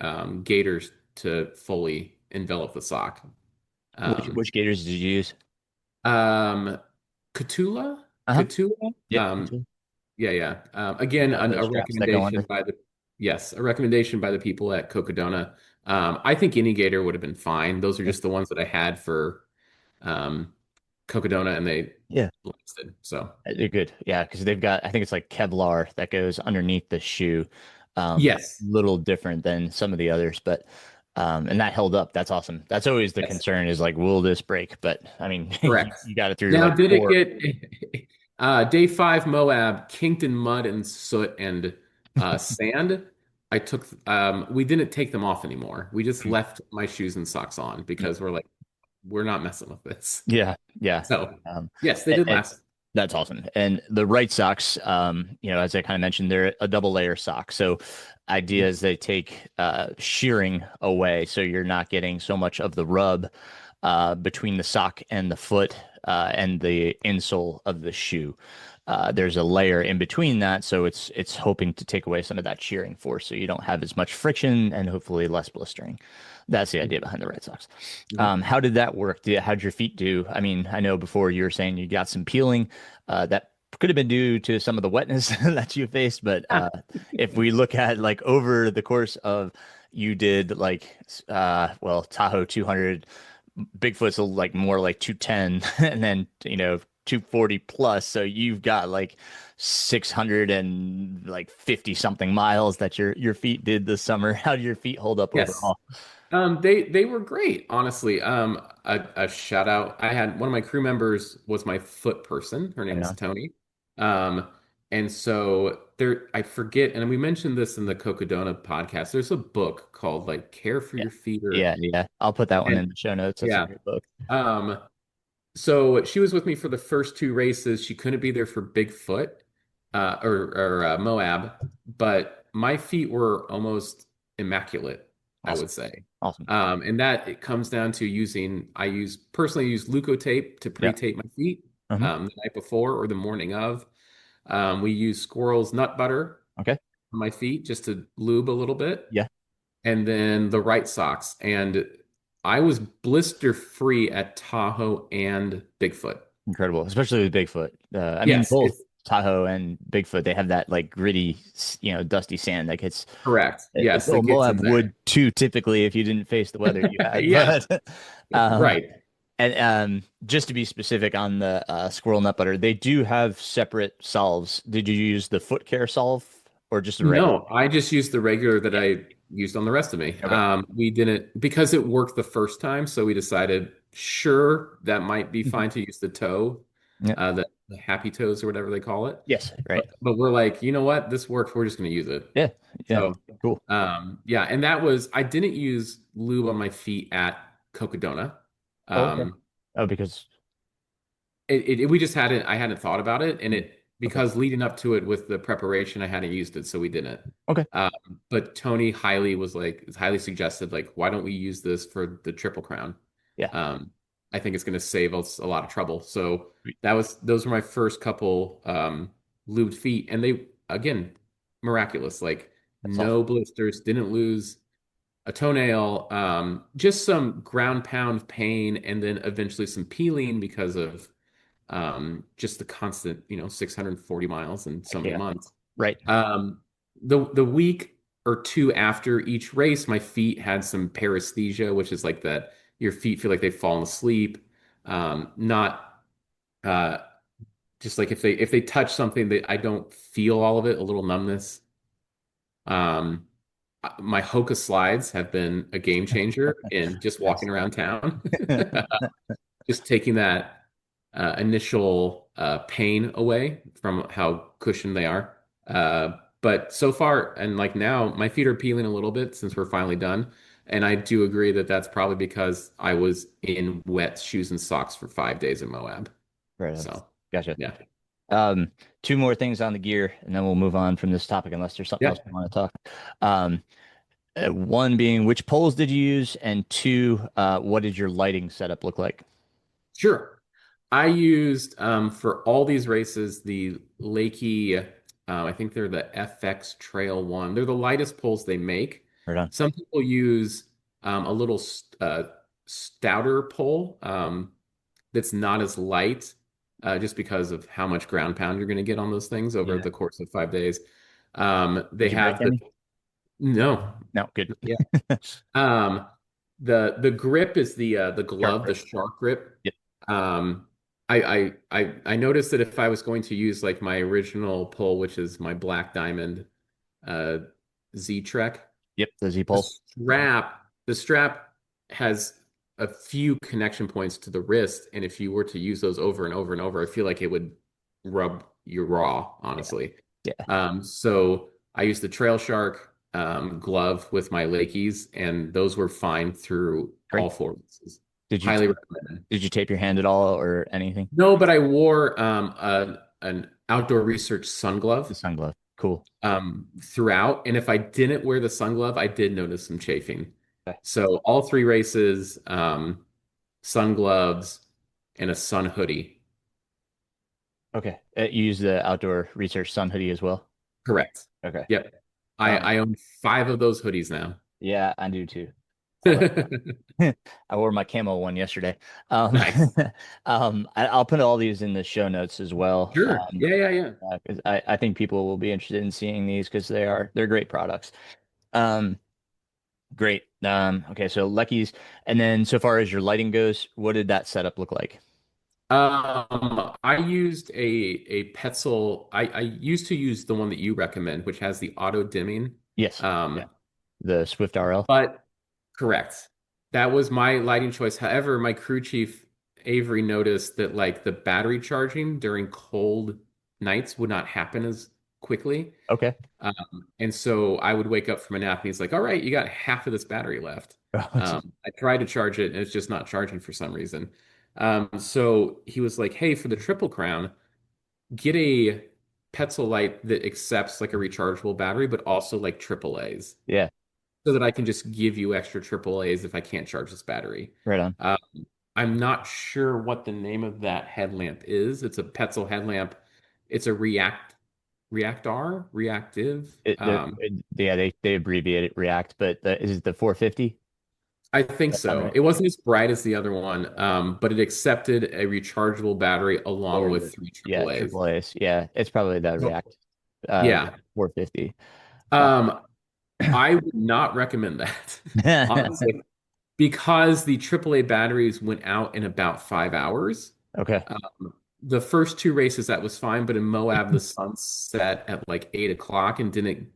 gaiters to fully envelop the sock. Um, Which gaiters did you use? um, Catula, Uh-huh. Catula. Yep. Yeah, yeah. Again, The a straps that go recommendation under. by the yes, a recommendation by the people at Cocodona. I think any gator would have been fine. Those are Yeah. just the ones that I had for um, Cocodona, and they Yeah. lasted. So They're good. Yeah, because they've got, I think it's like Kevlar that goes underneath the shoe. yes, Little different than some of the others, but and that held up. That's awesome. That's always the yes, concern is like, will this break? But I mean, correct. you got it through Now, like did it four. get day five Moab kinked in mud and soot and sand? I took we didn't take them off anymore. We just left my shoes and socks on because we're like, we're not messing with this. Yeah, yeah. So Um, yes, they did and last. that's awesome. And the right socks, as I kind of mentioned, they're a double layer sock. So idea is they take shearing away, so you're not getting so much of the rub between the sock and the foot and the insole of the shoe. There's a layer in between that, so it's hoping to take away some of that shearing force, so you don't have as much friction and hopefully less blistering. That's the idea behind the Red Sox. Mhm. How did that work? How'd your feet do? I mean, I know before you were saying you got some peeling. That could have been due to some of the wetness that you faced, but Ah, if we look at like over the course of you did like Tahoe 200, Bigfoot's like more like 210, and then 240 plus. So you've got like 600 and like 50 something miles that your feet did this summer. How did your feet hold up yes. overall? They were great, honestly. A shout out. I had one of my crew members was my foot person. Her name Right is on. Tony. Um, and so there, I forget, and we mentioned this in the Cocodona podcast. There's a book called like Care for Yeah. Your Feet or Yeah, yeah. I'll put that one and in the show notes. That's a yeah. great book. Um, so she was with me for the first two races. She couldn't be there for Bigfoot, or Moab, but my feet were almost immaculate, I Awesome. would say. Awesome. And that it comes down to personally use Leukotape to Yeah. pre-tape my feet Uh-huh. the night before or the morning of. We use squirrel's nut butter Okay. on my feet just to lube a little bit, Yeah. and then the right socks. And I was blister free at Tahoe and Bigfoot. Incredible, especially with Bigfoot. I mean, Yes, both it's Tahoe and Bigfoot, they have that like gritty, dusty sand that gets correct. Yes, well, it gets Moab in there. would too, typically, if you didn't face the weather you had. Yeah, But um, right. and just to be specific on the squirrel nut butter, they do have separate solves. Did you use the foot care solve or just the regular? No, I just used the regular that Yeah. I used on the rest of me. Okay. We didn't because it worked the first time, so we decided, sure, that might be Mhm. fine to use the toe, Yeah. the happy toes or whatever they call it. Yes. Right. But we're like, you know what? This works. We're just going to use it. Yeah. Yeah. So, Cool. yeah, and that was I didn't use lube on my feet at Cocodona. Oh, okay. Um, Oh, because we just hadn't I hadn't thought about it, and it okay. because leading up to it with the preparation, I hadn't used it, so we didn't. Okay. Um, but Tony highly suggested, like, why don't we use this for the Triple Crown? Yeah. Um, I think it's going to save us a lot of trouble. So Sweet. those were my first couple lubed feet, and they again miraculous, like That's awesome. no blisters, didn't lose a toenail, just some ground pound pain, and then eventually some peeling because of just the constant, 640 miles in so many Yeah. months. Right. Um, the week or two after each race, my feet had some paresthesia, which is like that your feet feel like they've fallen asleep. Not uh, just like if they touch something that I don't feel all of it, a little numbness. Um, my Hoka slides have been a game changer in just Nice. walking around town. Just taking that initial pain away from how cushioned they are. But so far, and like now, my feet are peeling a little bit since we're finally done. And I do agree that that's probably because I was in wet shoes and socks for 5 days in Moab. Right on. So, Gotcha. yeah. Um, Two more things on the gear, and then we'll move on from this topic unless there's something else Yeah, you want to talk. Um, One being which poles did you use, and two, what did your lighting setup look like? sure. I used for all these races the Lakey, I think they're the FX Trail One. They're the lightest poles they make. Right on. Some people use a little stouter pole that's not as light, just because of how much ground pound you're going to get on those things over Yeah. the course of 5 days. They Did you break have the any? no, No, good. yeah. Um, the grip is the Sharp glove, the grip. shark grip. Yep. Um, I noticed that if I was going to use like my original pull, which is my Black Diamond uh Z Trek, Yep. The Z the pole. strap has a few connection points to the wrist, and if you were to use those over and over and over, I feel like it would rub you raw, Yeah. honestly. Yeah. So I used the Trail Shark glove with my Lakeys, and those were fine through Great. all four races. Did you Highly tape, recommend. did you tape your hand at all or anything? No, but I wore an outdoor research sun The glove sun glove. Cool. throughout, and if I didn't wear the sun glove, I did notice some chafing. Okay. So all three races, sun gloves and a sun hoodie. Okay. You use the outdoor research sun hoodie as well? Correct. Okay. Yep. I, Um, I own five of those hoodies now. yeah, I do too. I like I wore my camo one yesterday. Um, Nice. I'll put all these in the show notes as well. Sure. Yeah, yeah, yeah. 'Cause I think people will be interested in seeing these because they're great products. Um, great. Okay, so Lucky's, and then so far as your lighting goes, what did that setup look like? I used a Petzl. I used to use the one that you recommend, which has the auto dimming. Yes. Um, Yeah. The Swift RL. but correct. That was my lighting choice. However, my crew chief Avery noticed that like the battery charging during cold nights would not happen as quickly. Okay. And so I would wake up from a nap and he's like, all right, you got half of this battery left. Geez. I tried to charge it and it's just not charging for some reason. So he was like, hey, for the Triple Crown, get a Petzl light that accepts like a rechargeable battery, but also like triple A's Yeah. so that I can just give you extra triple A's if I can't charge this battery. Right on. Um, I'm not sure what the name of that headlamp is. It's a Petzl headlamp. It's a Reactar, reactive. Yeah, they abbreviate it React, but is it the 450? I think That sound so. right? It wasn't as bright as the other one, but it accepted a rechargeable battery along Or with the three yeah, AAAs. triple A's. Yeah, it's probably the So, React yeah. 450. Uh, Um, I would not recommend that, honestly, because the AAA batteries went out in about 5 hours. okay. The first two races that was fine, but in Moab the sun set at like 8 o'clock and didn't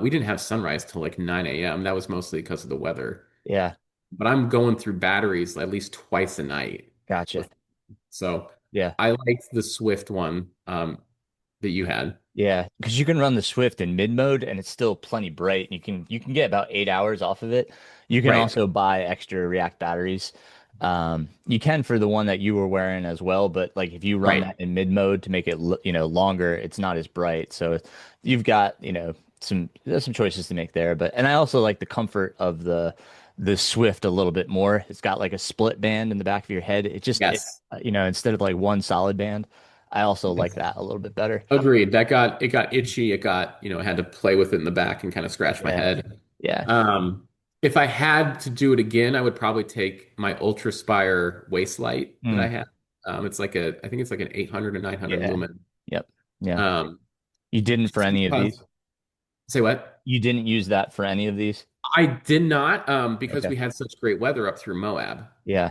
we didn't have sunrise till like 9 a.m. That was mostly because of the weather. Yeah, But I'm going through batteries at least twice a night gotcha. with so Yeah. I liked the Swift one that you had. Yeah, because you can run the Swift in mid mode and it's still plenty bright. You can get about 8 hours off of it. You can Right, also buy extra React batteries. You can for the one that you were wearing as well, but like if you run right. that in mid mode to make it longer, it's not as bright. So you've got there's some choices to make there. But and I also like the comfort of the Swift a little bit more. It's got like a split band in the back of your head. Yes. Instead of like one solid band. I also like that a little bit better. Agreed. It got itchy. It got, I had to play with it in the back and kind of scratch my Yeah. head. Yeah. Um, if I had to do it again, I would probably take my Ultra Spire waist light that I Mm. have. I think it's like an 800 or 900 Yeah. lumen. Yep. Yeah. Um, You didn't for just any of these? because, say what? You didn't use that for any of these? I did not, because Okay. we had such great weather up through Moab. Yeah.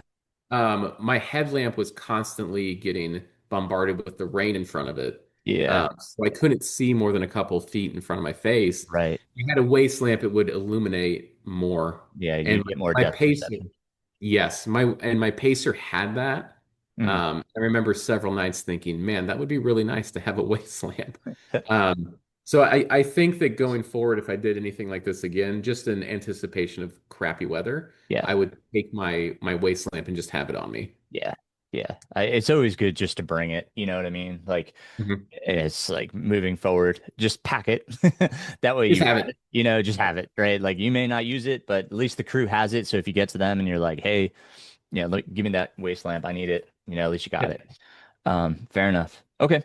My headlamp was constantly getting bombarded with the rain in front of it. Yeah. So I couldn't see more than a couple feet in front of my face. Right. If you had a waist lamp, it would illuminate more. Yeah. And You'd get more my depth pacer, perception. yes, my pacer had that. Mm. I remember several nights thinking, man, that would be really nice to have a waist lamp. So I think that going forward, if I did anything like this again, just in anticipation of crappy weather, Yeah. I would take my waist lamp and just have it on me. Yeah. Yeah. It's always good just to bring it. You know what I mean? Like Mhm. it's like moving forward, just pack it. That way Just you have got it. it. Just have it, right? Like you may not use it, but at least the crew has it. So if you get to them and you're like, hey, look, give me that waist lamp. I need it. At least you got Yep. it. Fair enough. Okay.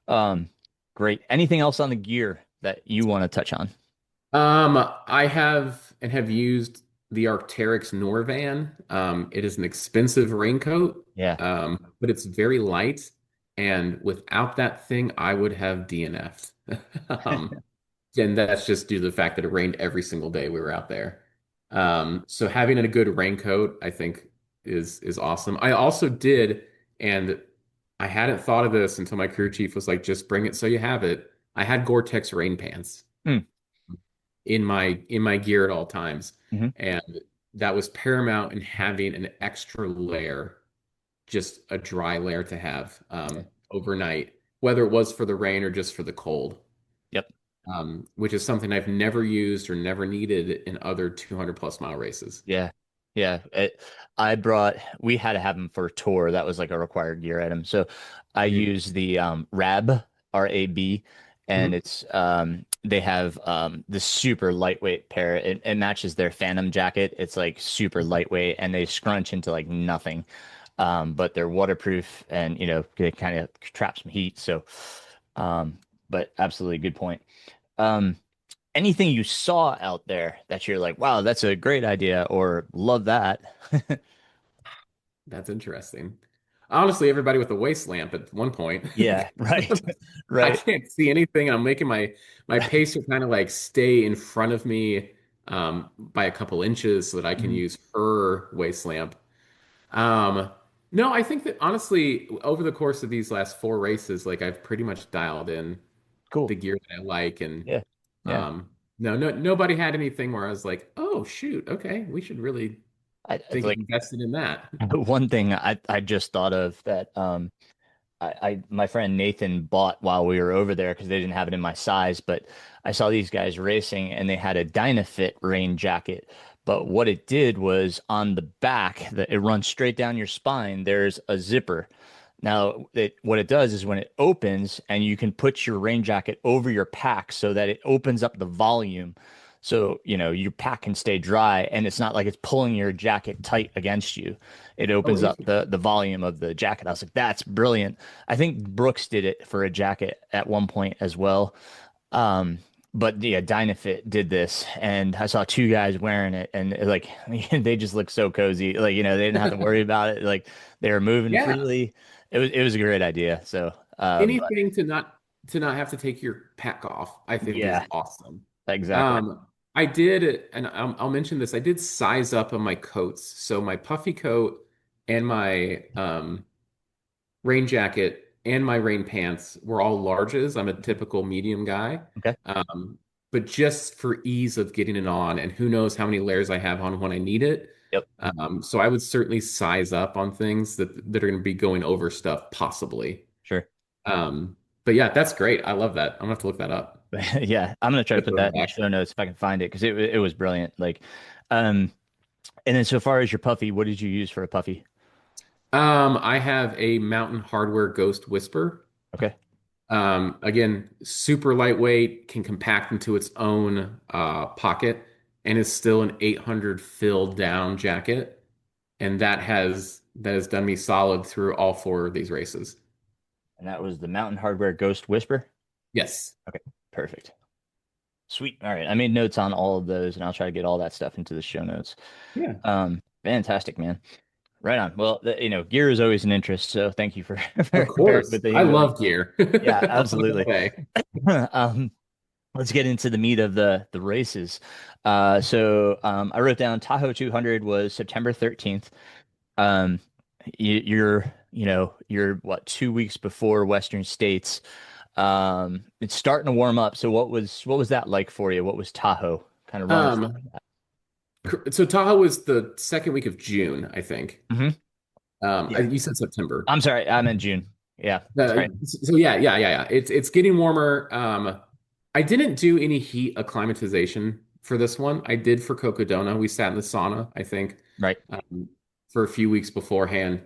Um, great. Anything else on the gear that you want to touch on? I have used the Arc'teryx Norvan. It is an expensive raincoat, Yeah. but it's very light. And without that thing, I would have DNF'd. Um, and that's just due to the fact that it rained every single day we were out there. So having a good raincoat, I think, is awesome. I also did, and I hadn't thought of this until my crew chief was like, "Just bring it so you have it." I had Gore-Tex rain pants Mm. in my gear at all times, Hmm. and that was paramount in having an extra layer, just a dry layer to have Yeah. overnight, whether it was for the rain or just for the cold. Yep. Which is something I've never used or never needed in other 200 plus mile races. Yeah. Yeah. We had to have them for a tour. That was like a required gear item. So I Mhm. use the RAB, RAB, and Mhm. they have this super lightweight pair. It matches their Phantom jacket. It's like super lightweight and they scrunch into like nothing. But they're waterproof and they kind of trap some heat. So um, but absolutely good point. Um, Anything you saw out there that you're like, wow, that's a great idea, or love that. That's interesting. Honestly, everybody with a waist lamp at one point. Yeah, right. I Right. can't see anything. I'm making my pacer kind of like stay in front of me by a couple inches so that I can Mhm. use her waist lamp. Um, no, I think that honestly, over the course of these last four races, like I've pretty much dialed in the Cool. gear that I like, and Yeah. Yeah. nobody had anything where I was like, oh shoot, okay, we should really It's think of like investing in that. one thing I just thought of that my friend Nathan bought while we were over there because they didn't have it in my size, but I saw these guys racing and they had a Dynafit rain jacket. But what it did was on the back, that it runs straight down your spine, there's a zipper. Now, what it does is when it opens and you can put your rain jacket over your pack so that it opens up the volume. So, your pack can stay dry and it's not like it's pulling your jacket tight against you. It Oh, opens up interesting. the volume of the jacket. I was like, that's brilliant. I think Brooks did it for a jacket at one point as well. Um, but yeah, Dynafit did this, and I saw two guys wearing it, and like they just looked so cozy. Like, they didn't have to worry about it. Like they were moving Yeah. freely. It was a great idea. So, but Anything to not have to take your pack off, I think is yeah, awesome. exactly. I did, and I'll mention this. I did size up on my coats, so my puffy coat and my rain jacket and my rain pants were all larges. I'm a typical medium guy. Okay. Um, but just for ease of getting it on, and who knows how many layers I have on when I need it. Yep. So I would certainly size up on things that are going to be going over stuff possibly. Sure. But yeah, that's great. I love that. I'm gonna have to look that up. Yeah, I'm gonna try to Put put those that in the back. show notes if I can find it because it was brilliant. Like, um, and then so far as your puffy, what did you use for a puffy? I have a Mountain Hardware Ghost Whisper. Okay. Again, super lightweight, can compact into its own pocket, and is still an 800 filled down jacket. And that has done me solid through all four of these races. And that was the Mountain Hardware Ghost Whisper. Yes. Okay. Perfect. Sweet. All right. I made notes on all of those and I'll try to get all that stuff into the show notes. Yeah. Fantastic, man. Right on. Well, gear is always an interest, so thank you for, Of for bearing course. with me. I love gear. Yeah, I'll put it that absolutely. way. Um, let's get into the meat of the races. I wrote down Tahoe 200 was September 13th. Um, you're what 2 weeks before Western States. It's starting to warm up. So what was that like for you? What was Tahoe? Kind of run us Um, so Tahoe was the second week of June, I think. through. Yeah. You said September. I'm sorry. I'm in June. Yeah. Sorry. So yeah. It's getting warmer. I didn't do any heat acclimatization for this one. I did for Cocodona. We sat in the sauna, I think, Right. um, for a few weeks beforehand.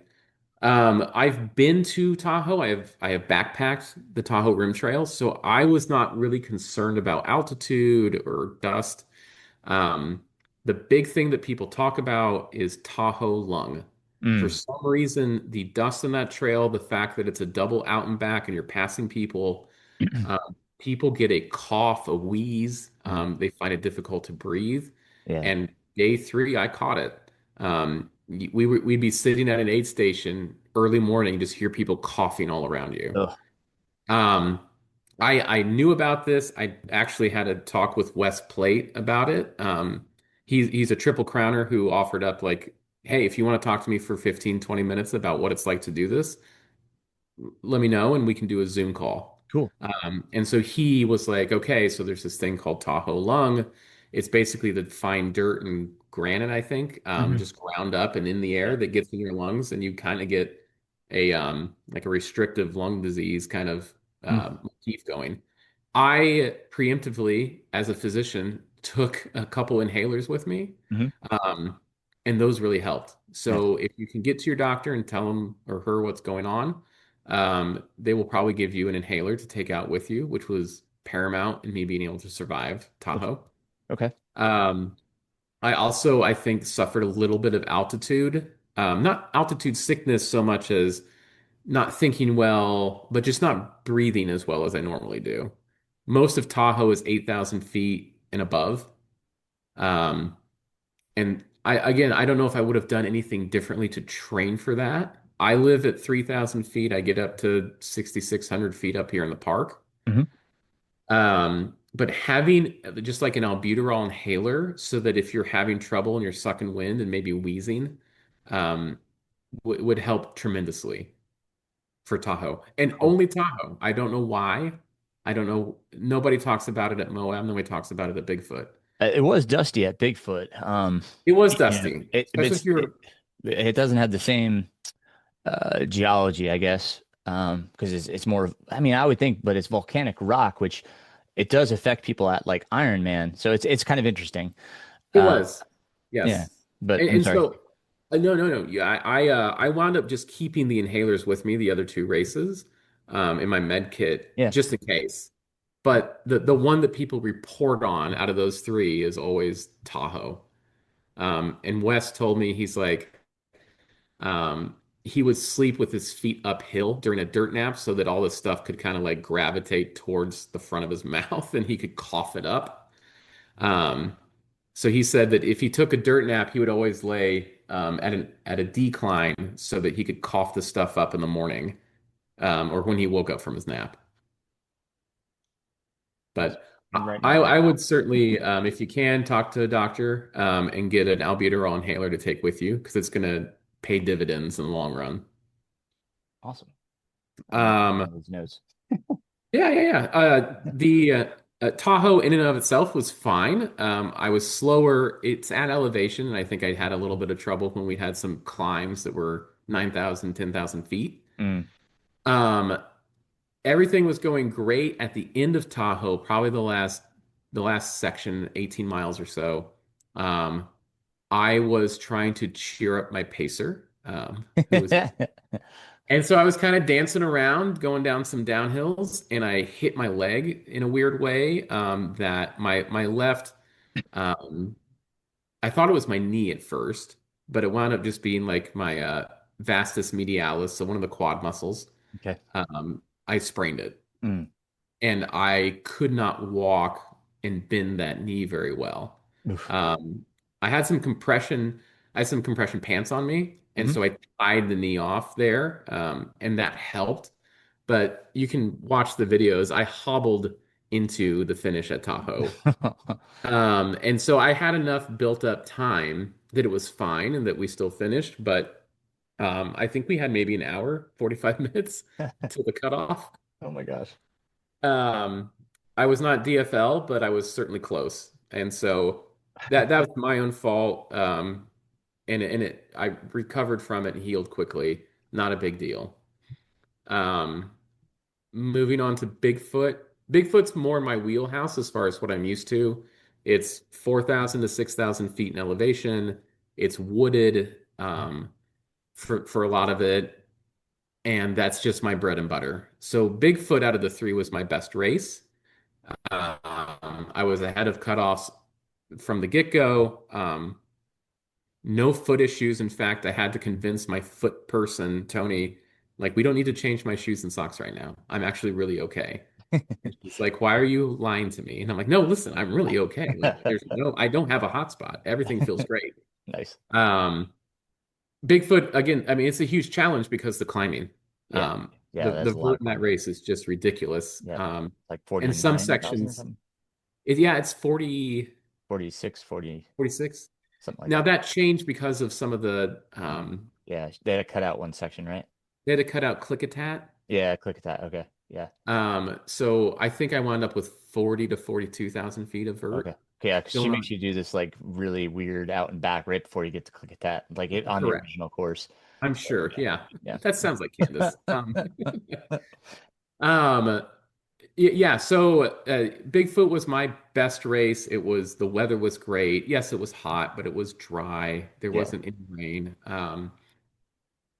I've been to Tahoe. I have backpacked the Tahoe Rim Trail, so I was not really concerned about altitude or dust. Um, the big thing that people talk about is Tahoe lung. For Mm. some reason, the dust in that trail, the fact that it's a double out and back and you're passing people, people get a cough, a wheeze. They find it difficult to breathe. Yeah. And day three, I caught it. We'd be sitting at an aid station early morning, just hear people coughing all around you. Ugh. Um, I knew about this. I actually had a talk with Wes Plate about it. He's a triple crowner who offered up like, hey, if you want to talk to me for 15, 20 minutes about what it's like to do this, let me know and we can do a Zoom call. Cool. And so he was like, okay, so there's this thing called Tahoe lung. It's basically the fine dirt and granite, I think, Hmm. just ground up and in the Yeah. air that gets in your lungs, and you kind of get a like a restrictive lung disease kind of Mm. motif going. I preemptively, as a physician, took a couple inhalers with me, Hmm. um, and those really helped. Nice. So if you can get to your doctor and tell him or her what's going on, they will probably give you an inhaler to take out with you, which was paramount in me being able to survive Cool. Tahoe. Okay. Um, I also, I think, suffered a little bit of altitude, not altitude sickness so much as not thinking well, but just not breathing as well as I normally do. Most of Tahoe is 8,000 feet and above. Um, and I don't know if I would have done anything differently to train for that. I live at 3,000 feet. I get up to 6,600 feet up here in the park. Hmm. But having just like an albuterol inhaler so that if you're having trouble and you're sucking wind and maybe wheezing, um, would help tremendously for Tahoe. And Cool. only Tahoe. I don't know why. I don't know. Nobody talks about it at Moab. Nobody talks about it at Bigfoot. It was dusty at Bigfoot. It was You know, dusty, it especially if you're. it doesn't have the same geology, I guess, because it's more. I mean, I would think, but it's volcanic rock, which it does affect people at like Iron Man. So it's kind of interesting. It Uh, was, yeah, yes. but And, I'm and sorry. so, no. Yeah, I wound up just keeping the inhalers with me the other two races, in my med kit Yeah. just in case. but the one that people report on out of those three is always Tahoe. And Wes told me he's like, he would sleep with his feet uphill during a dirt nap so that all the stuff could kind of like gravitate towards the front of his mouth and he could cough it up. Um, so he said that if he took a dirt nap, he would always lay at a decline so that he could cough the stuff up in the morning, or when he woke up from his nap. Nice. But I'm writing I, that down. I would certainly, if you can, talk to a doctor and get an albuterol inhaler to take with you because it's going to pay dividends in the long run. Awesome. I'm Um, taking these notes. yeah. The Tahoe in and of itself was fine. I was slower. It's at elevation, and I think I had a little bit of trouble when we had some climbs that were 9,000, 10,000 feet. Mm. Um, Everything was going great at the end of Tahoe, probably the last section, 18 miles or so. Um, I was trying to cheer up my pacer, who was, and so I was kind of dancing around, going down some downhills, and I hit my leg in a weird way. That my left, um, I thought it was my knee at first, but it wound up just being like my vastus medialis, so one of the quad muscles. Okay. I sprained it. Mm. And I could not walk and bend that knee very well. Oof. Um, I had some compression, I had some compression pants on me, and Hmm. so I tied the knee off there, and that helped. But you can watch the videos. I hobbled into the finish at Tahoe. And so I had enough built up time that it was fine and that we still finished, but I think we had maybe an hour, 45 minutes till the cutoff. Oh my gosh. Um, I was not DFL, but I was certainly close. And so that was my own fault. And I recovered from it and healed quickly. Not a big deal. Um, Moving on to Bigfoot. Bigfoot's more my wheelhouse as far as what I'm used to. It's 4,000 to 6,000 feet in elevation. It's wooded, for a lot of it, and that's just my bread and butter. So Bigfoot out of the three was my best race. I was ahead of cutoffs from the get-go. No foot issues. In fact, I had to convince my foot person, Tony, like, we don't need to change my shoes and socks right now. I'm actually really okay. And she's like, why are you lying to me? And I'm like, no, listen, I'm really okay. Like, I don't have a hot spot. Everything feels great. Nice. Um, Bigfoot, again, I mean, it's a huge challenge because the climbing. Yeah. Yeah, The that's a lot vert of in that climbing. race is just ridiculous. Yep. Like And some 49,000 or sections, something. yeah, it's 40, 46, 40, 46. something like Now that. that changed because of some of the Yeah, they had to cut out one section, right? they had to cut out Clickitat. Yeah, click at that. Okay. Yeah. So I think I wound up with 40 to 42,000 feet of Okay. vert. Okay, yeah, because Still she not makes you do this like really weird out and back right before you get to click at that, like it on the correct. original course. I'm So, sure. Yeah. yeah. That sounds like Yeah. Candace. Um, yeah, so Bigfoot was my best race. It was the weather was great. Yes, it was hot, but it was dry. There Yeah, wasn't any rain.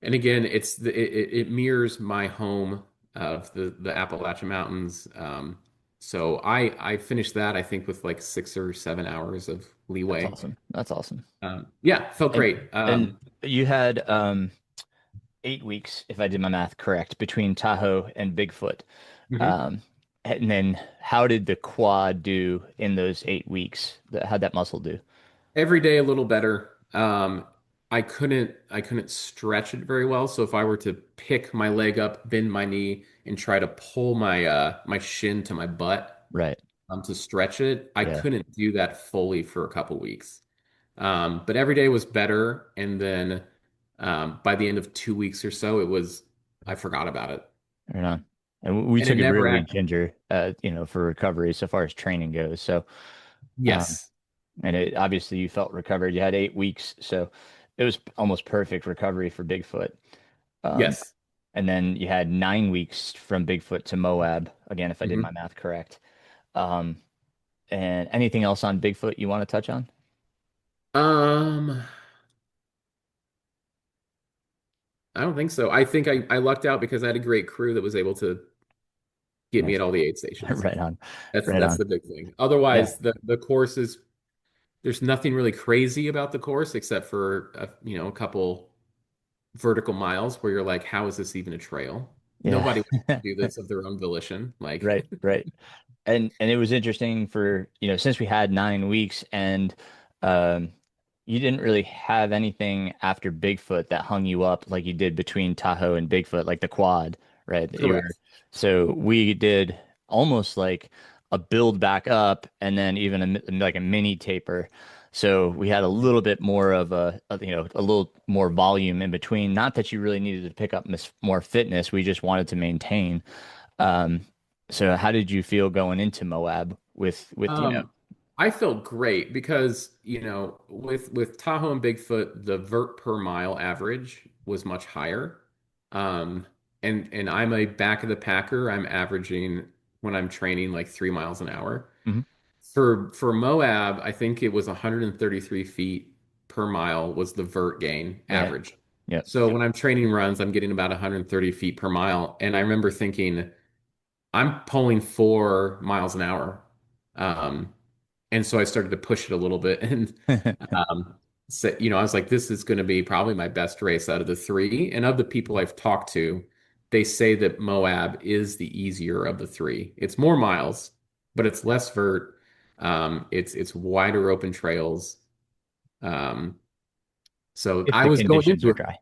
And again, it mirrors my home of the Appalachian Mountains. So I finished that I think with like 6 or 7 hours of that's leeway. awesome. That's awesome. Yeah, felt great. And you had 8 weeks, if I did my math correct, between Tahoe and Bigfoot. Mhm. Um, and then how did the quad do in those 8 weeks? How'd that muscle do? Every day a little better. I couldn't stretch it very well. So if I were to pick my leg up, bend my knee, and try to pull my shin to my butt Right. to stretch it, I Yeah. couldn't do that fully for a couple weeks. But every day was better, and then by the end of 2 weeks or so, I forgot about it, Right on. And we and it took it never really actually. ginger, for recovery so far as training goes. So, um, Yes, and it obviously you felt recovered. You had 8 weeks, so it was almost perfect recovery for Bigfoot. Um, yes. and then you had 9 weeks from Bigfoot to Moab, again, if I did my hmm math correct. Um, and anything else on Bigfoot you want to touch on? Um, I don't think so. I think I lucked out because I had a great crew that was able to get me Nice. at all the aid stations. Right on. That's Right that's on. the big thing. Yeah. Otherwise, the course is there's nothing really crazy about the course except for a couple vertical miles where you're like, how is this even a trail? Yeah. Nobody wants to do this of their own volition. Like, Right. Right. And it was interesting for, since we had 9 weeks and um you didn't really have anything after Bigfoot that hung you up like you did between Tahoe and Bigfoot, like the quad, right? That you were correct. so we did almost like a build back up and then even like a mini taper. So we had a little bit more of a little more volume in between. Not that you really needed to pick up more fitness. We just wanted to maintain. Um, so how did you feel going into Moab with. Um, I felt great because, with Tahoe and Bigfoot, the vert per mile average was much higher. Um, and I'm a back of the packer. I'm averaging when I'm training like 3 miles an hour. Mhm. For Moab, I think it was 133 feet per mile was the vert gain Yeah. average. Yep. So when I'm training runs, I'm getting about 130 feet per mile. And I remember thinking, I'm pulling 4 miles an hour. Um, and so I started to push it a little bit. And um, I was like, this is going to be probably my best race out of the three. And of the people I've talked to, they say that Moab is the easier of the three. It's more miles, but it's less vert. It's wider open trails. Um, so If I the was going conditions into are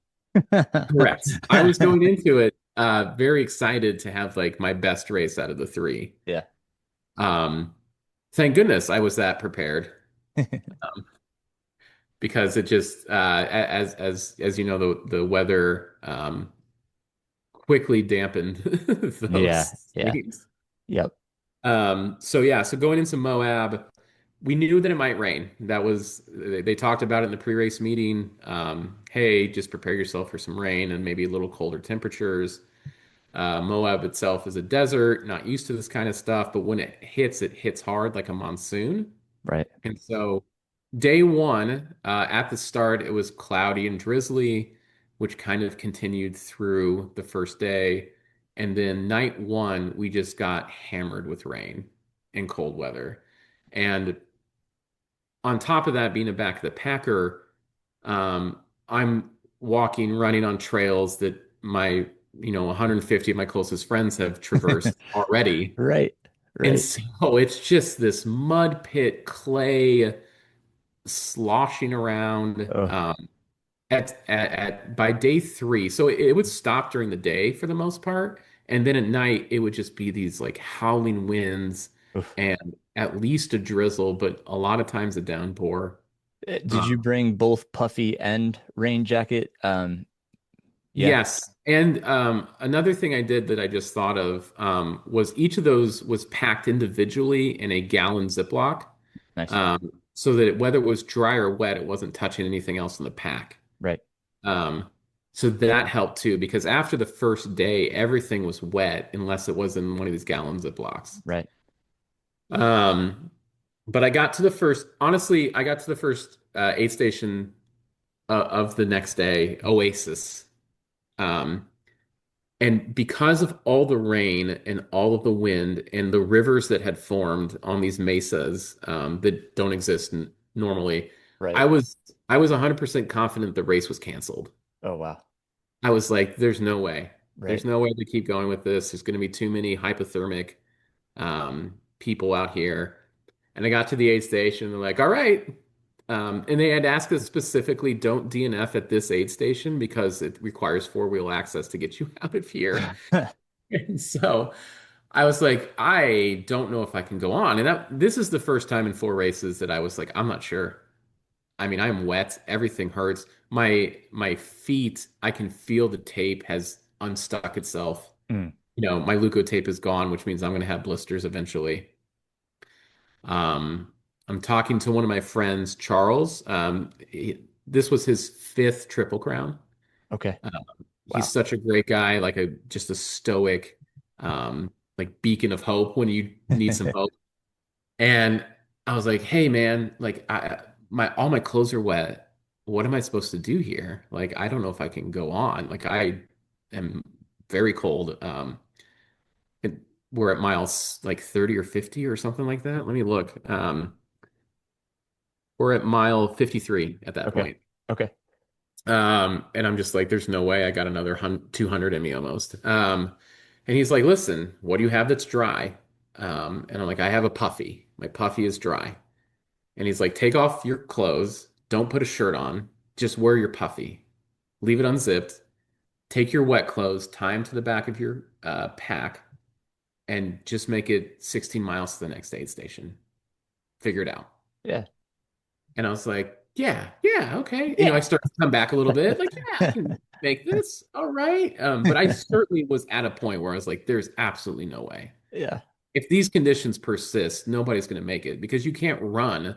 it, dry. correct. I was going into it very excited to have like my best race out of the three. Yeah. Um, thank goodness I was that prepared. Because it just as you know the weather quickly dampened Yeah. those Yeah. streams. Yep. So going into Moab, we knew that it might rain. That was they talked about it in the pre-race meeting. Hey, just prepare yourself for some rain and maybe a little colder temperatures. Moab itself is a desert, not used to this kind of stuff, but when it hits hard like a monsoon. Right. And so day one, at the start, it was cloudy and drizzly, which kind of continued through the first day. And then night one, we just got hammered with rain and cold weather. And on top of that, being a back of the packer, I'm running on trails that 150 of my closest friends have traversed already. Right. And Right. so it's just this mud pit, clay, sloshing around Oh, at by day three. So it would stop during the day for the most part, and then at night it would just be these like howling winds oof. and at least a drizzle, but a lot of times a downpour. Did Uh, you bring both puffy and rain jacket? Yeah. yes, and another thing I did that I just thought of was each of those was packed individually in a gallon Ziploc, Nice. so that whether it was dry or wet, it wasn't touching anything else in the pack. Right. Um, so that helped too, because after the first day, everything was wet unless it was in one of these gallon Ziplocs. Right. Um, but honestly, I got to the first aid station of the next day, Oasis. Um, and because of all the rain and all of the wind and the rivers that had formed on these mesas that don't exist normally, Right. I was I was 100% confident the race was canceled. Oh, wow. I was like, there's no way. There's Right. no way to keep going with this. There's going to be too many hypothermic people out here. And I got to the aid station. They're like, all right. And they had asked us specifically, don't DNF at this aid station because it requires four-wheel access to get you out of here. And so I was like, I don't know if I can go on. And this is the first time in four races that I was like, I'm not sure. I mean, I'm wet. Everything hurts. My feet, I can feel the tape has unstuck itself. Mm. My leukotape is gone, which means I'm going to have blisters eventually. Um, I'm talking to one of my friends, Charles. This was his fifth Triple Crown. Okay. Uh, he's Wow. such a great guy, like just a stoic, like beacon of hope when you need some hope. And I was like, "Hey, man, like all my clothes are wet. What am I supposed to do here? Like, I don't know if I can go on. Like, I am very cold." And we're at miles like 30 or 50 or something like that. Let me look. We're at mile 53 at that Okay. point. Okay. And I'm just like, there's no way I got another 200 in me almost. And he's like, listen, what do you have that's dry? And I'm like, I have a puffy. My puffy is dry. And he's like, take off your clothes. Don't put a shirt on. Just wear your puffy. Leave it unzipped. Take your wet clothes, tie them to the back of your pack, and just make it 16 miles to the next aid station. Figure it out. Yeah. And I was like, yeah, yeah, okay. I Yeah. started to come back a little bit, like, yeah, I can make this. All right. But I certainly was at a point where I was like, there's absolutely no way. Yeah. If these conditions persist, nobody's going to make it because you can't run.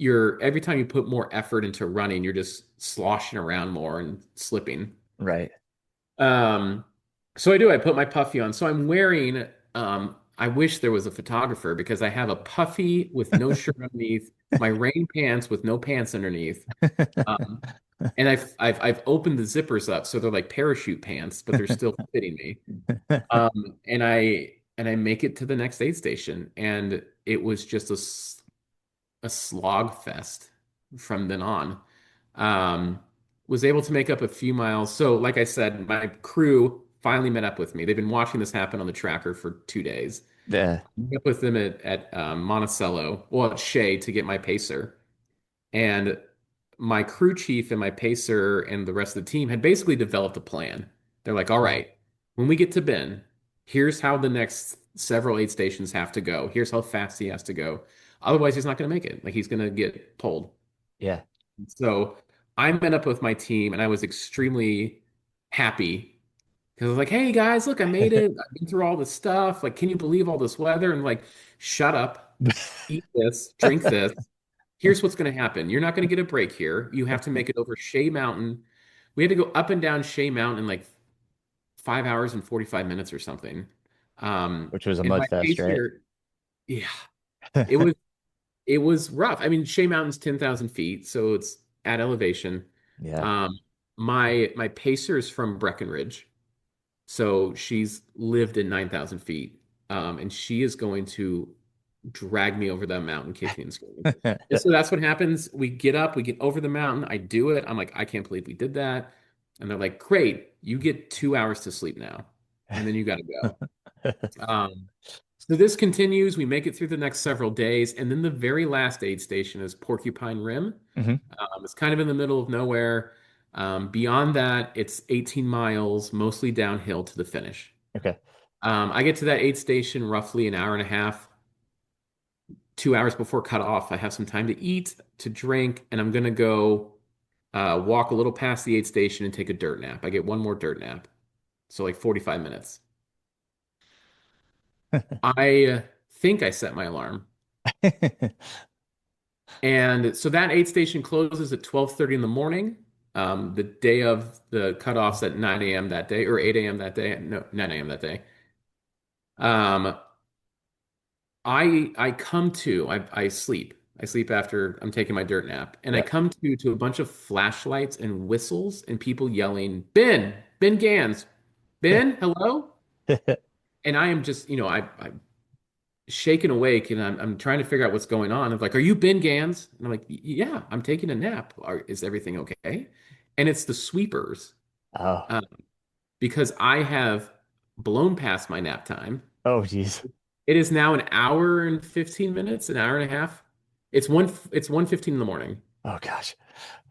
Every time you put more effort into running, you're just sloshing around more and slipping. Right. Um, so I do. I put my puffy on. So I'm wearing. I wish there was a photographer because I have a puffy with no shirt underneath, my rain pants with no pants underneath, um, and I've opened the zippers up so they're like parachute pants, but they're still fitting me. And I make it to the next aid station, and it was just a slog fest from then on. Um, was able to make up a few miles. So, like I said, my crew finally met up with me. They've been watching this happen on the tracker for 2 days. Yeah. I met up with them at Monticello, well, at Shea to get my pacer. And my crew chief and my pacer and the rest of the team had basically developed a plan. They're like, all right, when we get to Ben, here's how the next several aid stations have to go. Here's how fast he has to go. Otherwise, he's not going to make it. Like he's going to get pulled. Yeah. So I met up with my team and I was extremely happy because I was like, hey guys, look, I made it. I've been through all this stuff. Like, can you believe all this weather? And like, shut up, eat this, drink this. Here's what's going to happen. You're not going to get a break here. You have to make it over Shea Mountain. We had to go up and down Shea Mountain in like 5 hours and 45 minutes or something. Which was a And mud my fest, pace right? here, yeah, it was it was rough. I mean, Shea Mountain's 10,000 feet, so it's at elevation. Yeah. Um, my pacer is from Breckenridge, so she's lived in 9,000 feet, and she is going to drag me over that mountain, kicking and screaming. And so that's what happens. We get up, we get over the mountain. I do it. I'm like, I can't believe we did that. And they're like, great, you get 2 hours to sleep now, and then you got to go. So this continues. We make it through the next several days, and then the very last aid station is Porcupine Rim. Hmm. It's kind of in the middle of nowhere. Beyond that, it's 18 miles, mostly downhill to the finish. Okay. I get to that aid station roughly an hour and a half, 2 hours before cutoff. I have some time to eat, to drink, and I'm gonna go walk a little past the aid station and take a dirt nap. I get one more dirt nap, so like 45 minutes. I think I set my alarm. And so that aid station closes at 12:30 in the morning. The day of the cutoffs at 9 a.m. that day, or 8 a.m. that day. No, 9 a.m. that day. Um, I come to, I sleep. I sleep after I'm taking my dirt nap. And I Yeah. come to a bunch of flashlights and whistles and people yelling, Ben Gans, Ben, hello? And I am just, I'm shaken awake and I'm trying to figure out what's going on. I'm like, are you Ben Gans? And I'm like, yeah, I'm taking a nap. Is everything okay? And it's the sweepers Oh. uh, because I have blown past my nap time. Oh, geez. It is now an hour and 15 minutes, an hour and a half. It's 1:15 in the morning. Oh, gosh.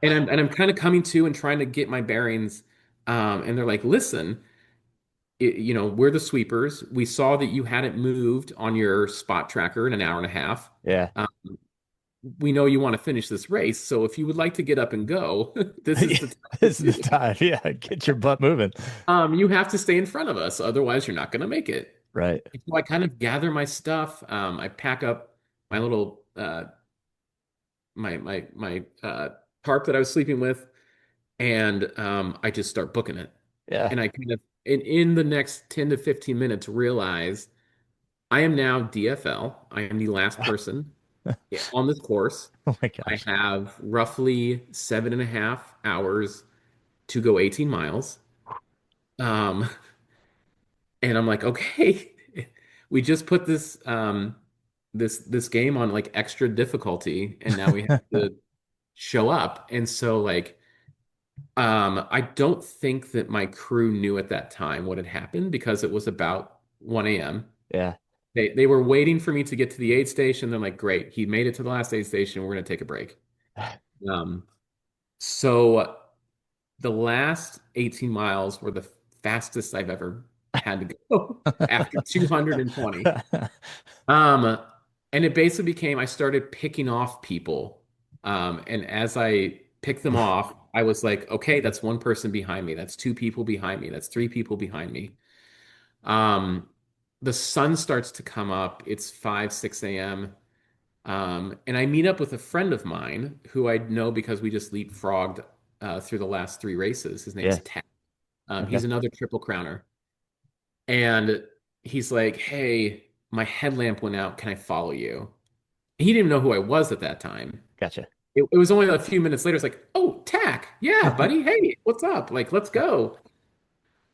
And I'm kind of coming to and trying to get my bearings. And they're like, listen, we're the sweepers. We saw that you hadn't moved on your spot tracker in an hour and a half. Yeah. Um, we know you want to finish this race, so if you would like to get up and go, this is the time to This is do the it. time. Yeah. Get your butt moving. You have to stay in front of us, otherwise you're not going to make it. Right. So I kind of gather my stuff. I pack up my little my tarp that I was sleeping with, and I just start booking it. Yeah. And I kind of in the next 10 to 15 minutes realize I am now DFL. I am the last person on this course. Oh, my I gosh. have roughly 7.5 hours to go 18 miles. Um, and I'm like, okay, we just put this game on like extra difficulty, and now we have to show up. And so like I don't think that my crew knew at that time what had happened because it was about 1 a.m. Yeah. They were waiting for me to get to the aid station. They're like, great, he made it to the last aid station. We're gonna take a break. Um, so the last 18 miles were the fastest I've ever had to go after 220. Um, and it basically became I started picking off people. And as I picked them off, I was like, okay, that's one person behind me. That's two people behind me. That's three people behind me. Um, the sun starts to come up. It's 5, 6 a.m. And I meet up with a friend of mine who I know because we just leapfrogged through the last three races. His name's Yeah. Ted. Okay. He's another triple crowner. And he's like, hey, my headlamp went out. Can I follow you? He didn't even know who I was at that time. Gotcha. It was only a few minutes later. It's like, oh, Tack. Yeah, buddy. Hey, what's up? Like, let's go.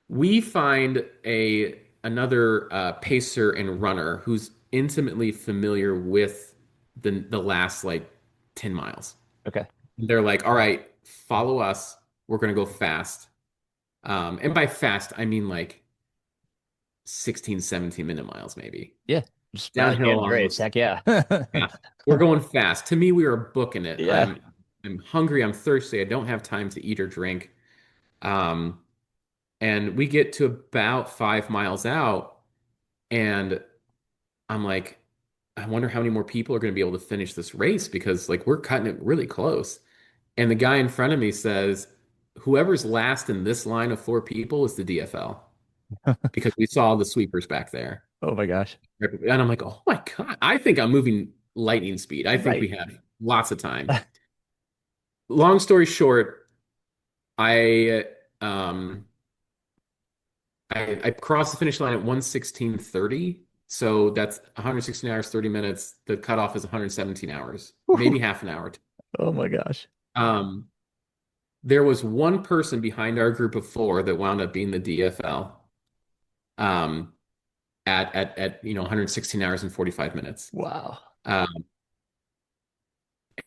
We find a another pacer and runner who's intimately familiar with the last like 10 miles. Okay. They're like, all right, follow us. We're gonna go fast. And by fast, I mean like 16, 17-minute miles, maybe. Yeah. Just about like the Downhill end of the on race. those. Heck yeah. Yeah. We're going fast. To me, we were booking it. Yeah. I'm hungry, I'm thirsty, I don't have time to eat or drink. Um, and we get to about 5 miles out, and I'm like, I wonder how many more people are going to be able to finish this race because like we're cutting it really close. And the guy in front of me says, whoever's last in this line of four people is the DFL because we saw the sweepers back there. Oh my gosh. And I'm like, oh my God, I think I'm moving lightning speed. I think we Right. have lots of time. Long story short, I um I crossed the finish line at 1:16:30. So that's 116 hours, 30 minutes. The cutoff is 117 hours, maybe Whew. half an hour. Oh my gosh. Um, there was one person behind our group of four that wound up being the DFL um, at 116 hours and 45 minutes. Wow. Um,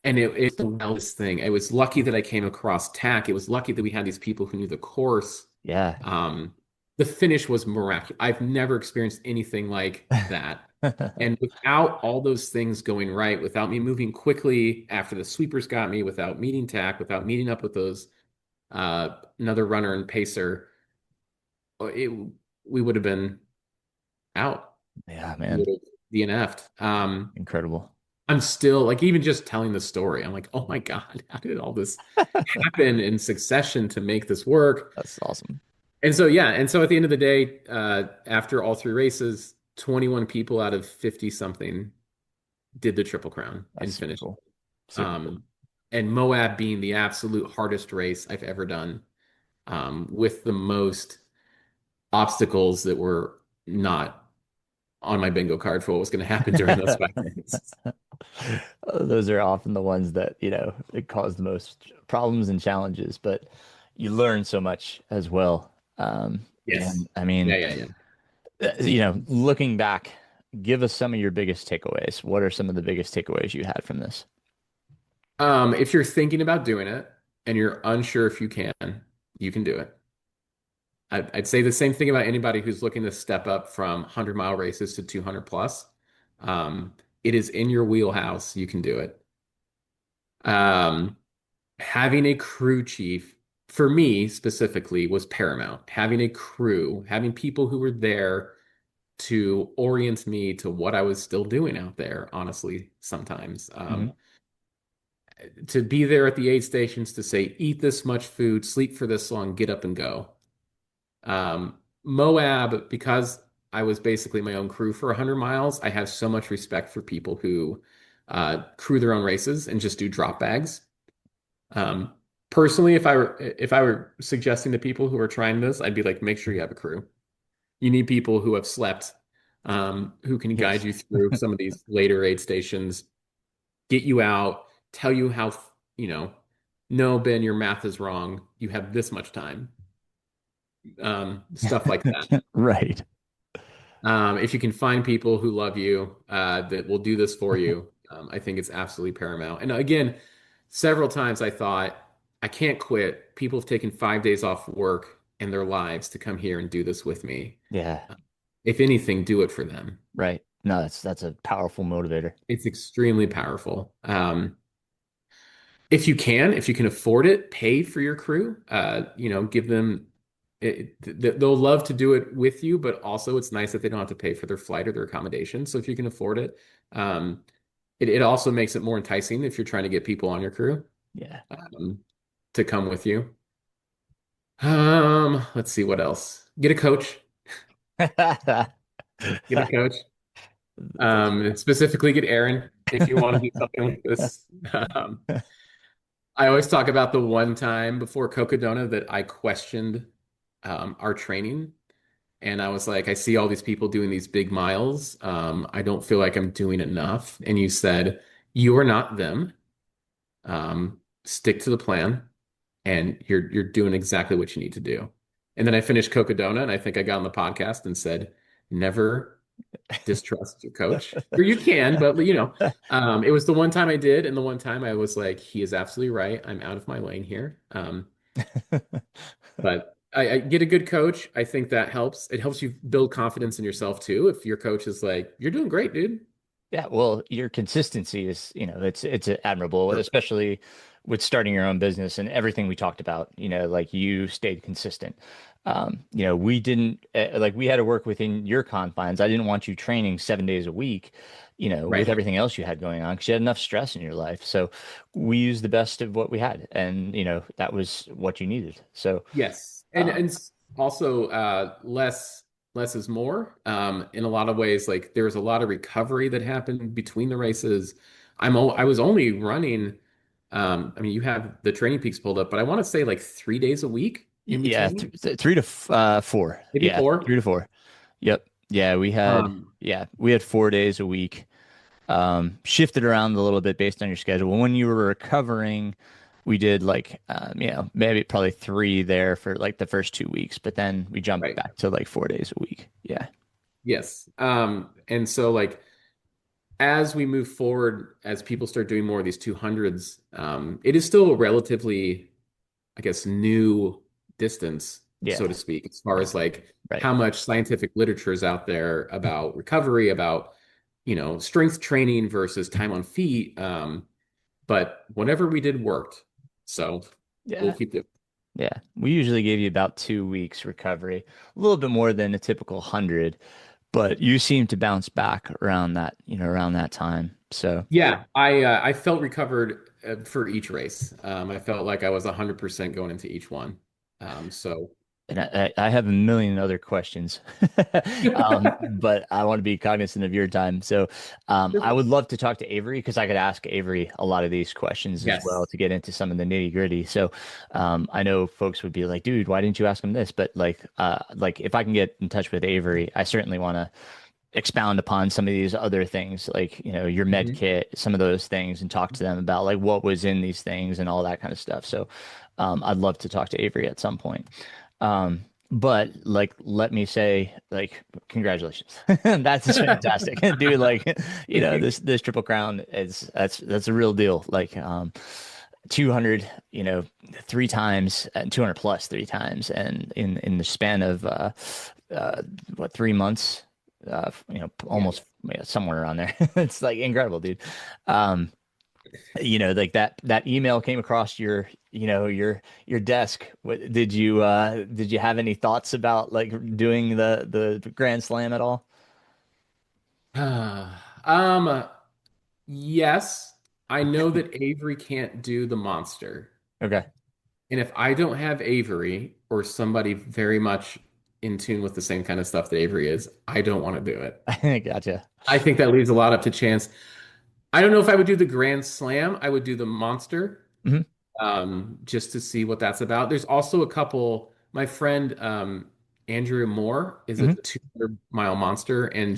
and it's the wildest thing. It was lucky that I came across TAC. It was lucky that we had these people who knew the course. Yeah. Um, the finish was miraculous. I've never experienced anything like that. And without all those things going right, without me moving quickly after the sweepers got me, without meeting TAC, without meeting up with those another runner and pacer, it we would have been out. Yeah, We man. would have DNF'd. Incredible. I'm still like even just telling the story. I'm like, oh my God, how did all this happen in succession to make this work? That's awesome. And so yeah, and so at the end of the day, after all three races, 21 people out of 50 something did the Triple Crown That's and super finished. cool. Super cool. Um, and Moab being the absolute hardest race I've ever done, with the most obstacles that were not on my bingo card for what was going to happen during those 5 minutes. Those are often the ones that, it cause the most problems and challenges, but you learn so much as well. Yes. And I mean, Yeah, yeah, yeah. looking back, give us some of your biggest takeaways. What are some of the biggest takeaways you had from this? If you're thinking about doing it and you're unsure if you can do it. I'd say the same thing about anybody who's looking to step up from 100-mile races to 200 plus. Um, it is in your wheelhouse. You can do it. Um, Having a crew chief, for me specifically, was paramount. Having a crew, having people who were there to orient me to what I was still doing out there, honestly, sometimes. Hmm. To be there at the aid stations to say, eat this much food, sleep for this long, get up and go. Moab, because I was basically my own crew for 100 miles, I have so much respect for people who crew their own races and just do drop bags. Um, Personally, if I were suggesting to people who are trying this, I'd be like, make sure you have a crew. You need people who have slept, who can guide Yes. you through some of these later aid stations, get you out, tell you how, you know, no, Ben, your math is wrong. You have this much time. Stuff like that. Right. If you can find people who love you, that will do this for you, I think it's absolutely paramount. And again, several times I thought, I can't quit. People have taken 5 days off work in their lives to come here and do this with me. Yeah, If anything, do it for them. right. No, that's a powerful motivator. It's extremely powerful. If you can afford it, pay for your crew. Give them. They'll love to do it with you, but also it's nice that they don't have to pay for their flight or their accommodation. So if you can afford it, um, it also makes it more enticing if you're trying to get people on your crew Yeah. um, to come with you. Let's see what else. Get a coach. Get a coach. That's Specifically, get Aaron if you want to do something like this. Um, I always talk about the one time before Cocodona that I questioned our training. And I was like, I see all these people doing these big miles. I don't feel like I'm doing enough. And you said, you are not them. Stick to the plan, and you're doing exactly what you need to do. And then I finished Cocodona, and I think I got on the podcast and said, never distrust your coach. Or you can, but it was the one time I did, and the one time I was like, he is absolutely right. I'm out of my lane here. But I get a good coach. I think that helps. It helps you build confidence in yourself too. If your coach is like, "You're doing great, dude." Yeah, well, your consistency is, it's admirable, especially with starting your own business and everything we talked about, like you stayed consistent. We didn't like we had to work within your confines. I didn't want you training 7 days a week, with Right. everything else you had going on because you had enough stress in your life. So we used the best of what we had, and that was what you needed. So, Yes. And um, and also less is more. In a lot of ways, like there was a lot of recovery that happened between the races. I was only running. I mean, you have the training peaks pulled up, but I want to say like 3 days a week in yeah, between, 4. maybe Yeah, four. 3 to 4. Yep. Yeah, Um, we had 4 days a week. Shifted around a little bit based on your schedule. When you were recovering, we did like maybe probably 3 there for like the first 2 weeks, but then we jumped right. back to like 4 days a week. Yeah. Yes. And so like as we move forward, as people start doing more of these 200s, it is still a relatively, I guess, new distance, so Yeah. to speak, as far as like Right. how much scientific literature is out there about recovery, about, strength training versus time on feet. But whatever we did worked. So we'll Yeah. keep it. Yeah. We usually give you about 2 weeks recovery, a little bit more than a typical 100, but you seem to bounce back around that time. So, Yeah, I felt recovered for each race. I felt like I was 100% going into each one. So and I have a million other questions, but I want to be cognizant of your time. So I would love to talk to Avery because I could ask Avery a lot of these questions as well yes. to get into some of the nitty gritty. So I know folks would be like, dude, why didn't you ask him this? But like if I can get in touch with Avery, I certainly want to expound upon some of these other things, like, your med Mhm. kit, some of those things, and talk to them about like what was in these things and all that kind of stuff. So I'd love to talk to Avery at some point. But like, let me say, like, congratulations. That's just fantastic, dude. Like, this Triple Crown that's a real deal. Like, 200, 3 times, 200 plus 3 times, and in the span of what, 3 months, almost, Yes. yeah, somewhere around there. It's like incredible, dude. Um, like that email came across your desk. Did you have any thoughts about like doing the Grand Slam at all? Um, yes, I know that Avery can't do the monster. Okay. And if I don't have Avery or somebody very much in tune with the same kind of stuff that Avery is, I don't want to do it. Gotcha. I think that leaves a lot up to chance. I don't know if I would do the Grand Slam. I would do the monster, Hmm. just to see what that's about. There's also a couple. My friend Andrea Moore is a Hmm. 200-mile monster, and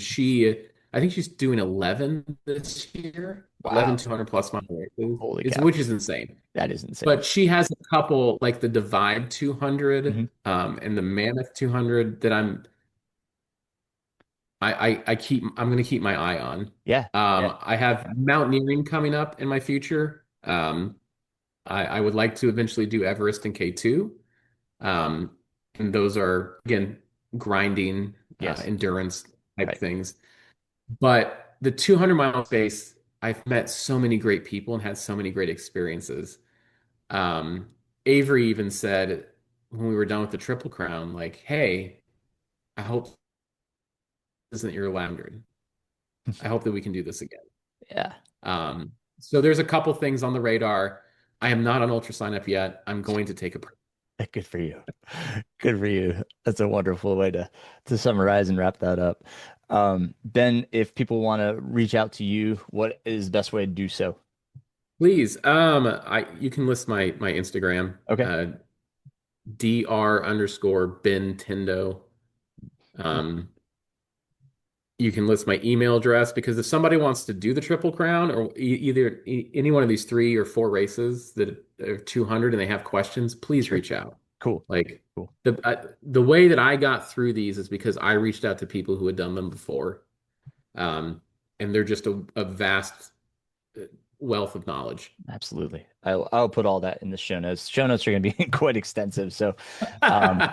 I think she's doing 11 this year, 11 Wow. 200 plus mile races, Holy is cow. which is insane. That is insane. But she has a couple like the Divide 200 Hmm. and the Mammoth 200 that I'm going to keep my eye on. Yeah. Yeah. I have mountaineering coming up in my future. I would like to eventually do Everest and K2. Um, and those are, again, grinding, Yes. endurance type Right. things. But the 200-mile space, I've met so many great people and had so many great experiences. Um, Avery even said when we were done with the Triple Crown, like, hey, I hope this isn't your Landry. I hope that we can do this again. Yeah. So there's a couple things on the radar. I am not on ultra sign up yet. I'm going to take a break. Good for you. Good for you. That's a wonderful way to summarize and wrap that up. Ben, if people want to reach out to you, what is the best way to do so? Please, you can list my Instagram, Okay. dr_Ben Tendo. Um, you can list my email address because if somebody wants to do the Triple Crown or any one of these 3 or 4 races that are 200 and they have questions, please Sure. reach out. Cool. Like Cool. the way that I got through these is because I reached out to people who had done them before, um, and they're just a vast wealth of knowledge. Absolutely. I'll put all that in the show notes. Show notes are going to be quite extensive. So, um,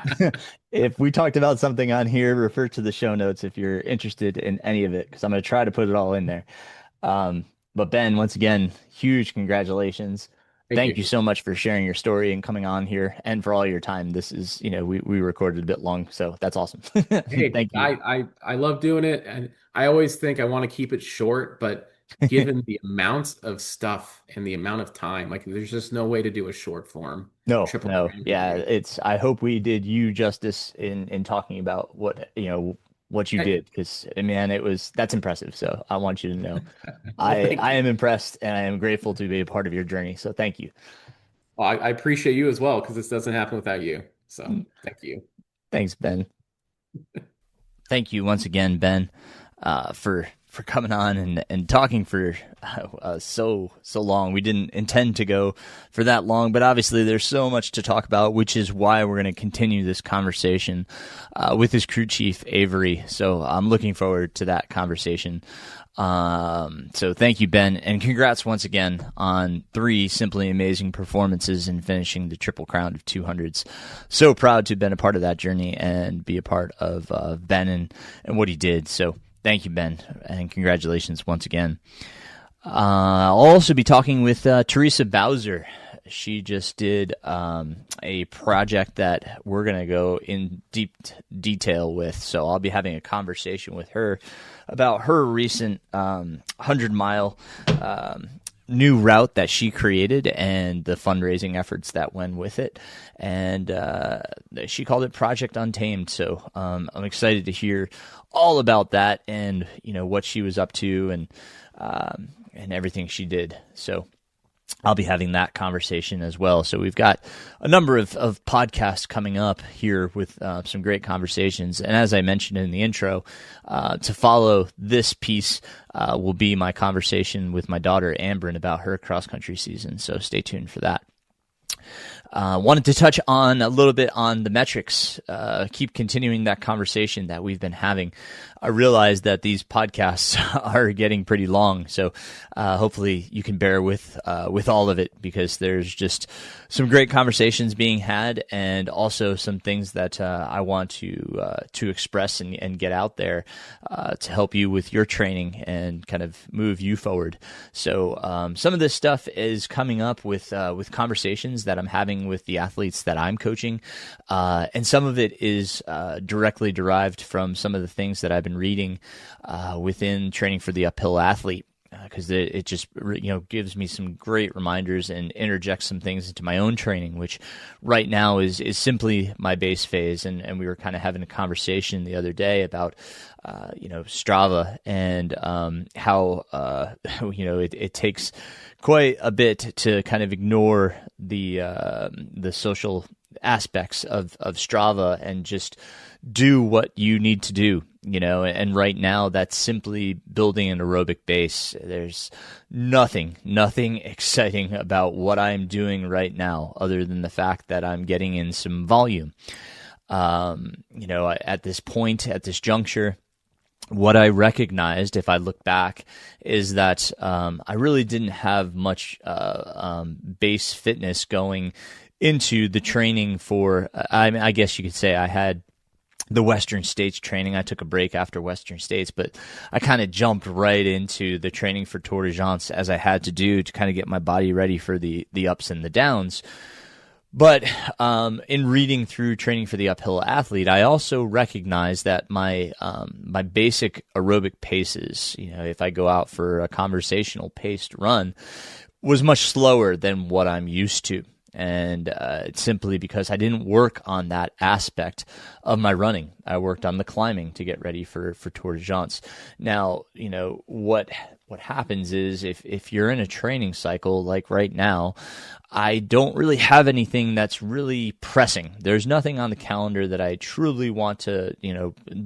if we talked about something on here, refer to the show notes if you're interested in any of it, because I'm going to try to put it all in there. But Ben, once again, huge congratulations. Thank Thank you. you so much for sharing your story and coming on here and for all your time. This is, we recorded a bit long, so that's awesome. Hey, Thank you. I love doing it, and I always think I want to keep it short, but given the amount of stuff and the amount of time, like there's just no way to do a short form No, triple no. crown Yeah, interview. I hope we did you justice in talking about what you Hey, did because man, that's impressive. So I want you to know well, thank I you. am impressed and I am grateful to be a part of your journey. So thank you. Well, I appreciate you as well because this doesn't happen without you. So thank you. Thanks, Ben. Thank you once again, Ben, for coming on and talking for so long. We didn't intend to go for that long, but obviously there's so much to talk about, which is why we're going to continue this conversation with his crew chief Avery. So I'm looking forward to that conversation. So thank you, Ben, and congrats once again on 3 simply amazing performances in finishing the Triple Crown of 200s. So proud to have been a part of that journey and be a part of Ben and what he did. So thank you, Ben, and congratulations once again. I'll also be talking with Teresa Bowser. She just did a project that we're going to go in deep detail with. So I'll be having a conversation with her about her recent 100-mile new route that she created and the fundraising efforts that went with it. And she called it Project Untamed. So I'm excited to hear all about that and what she was up to and everything she did. So I'll be having that conversation as well. So we've got a number of podcasts coming up here with some great conversations. And as I mentioned in the intro, to follow this piece will be my conversation with my daughter, Ambrin, about her cross-country season. So stay tuned for that. Wanted to touch on a little bit on the metrics, keep continuing that conversation that we've been having. I realize that these podcasts are getting pretty long, so hopefully you can bear with all of it because there's just some great conversations being had and also some things that I want to express and get out there to help you with your training and kind of move you forward. So some of this stuff is coming up with conversations that I'm having with the athletes that I'm coaching, and some of it is directly derived from some of the things that I've been reading within training for the uphill athlete, because it just gives me some great reminders and interjects some things into my own training, which right now is simply my base phase. And we were kind of having a conversation the other day about Strava and how it takes quite a bit to kind of ignore the social aspects of Strava and just do what you need to do, and right now that's simply building an aerobic base. There's nothing exciting about what I'm doing right now other than the fact that I'm getting in some volume. At this point, at this juncture, what I recognized, if I look back, is that I really didn't have much base fitness going into the training for, I mean, I guess you could say I had the Western States training. I took a break after Western States, but I kind of jumped right into the training for Tour de France as I had to do to kind of get my body ready for the ups and the downs. But in reading through training for the uphill athlete, I also recognize that my basic aerobic paces, if I go out for a conversational paced run, was much slower than what I'm used to. And it's simply because I didn't work on that aspect of my running. I worked on the climbing to get ready for Tour de France. Now, what happens is if you're in a training cycle like right now, I don't really have anything that's really pressing. There's nothing on the calendar that I truly want to,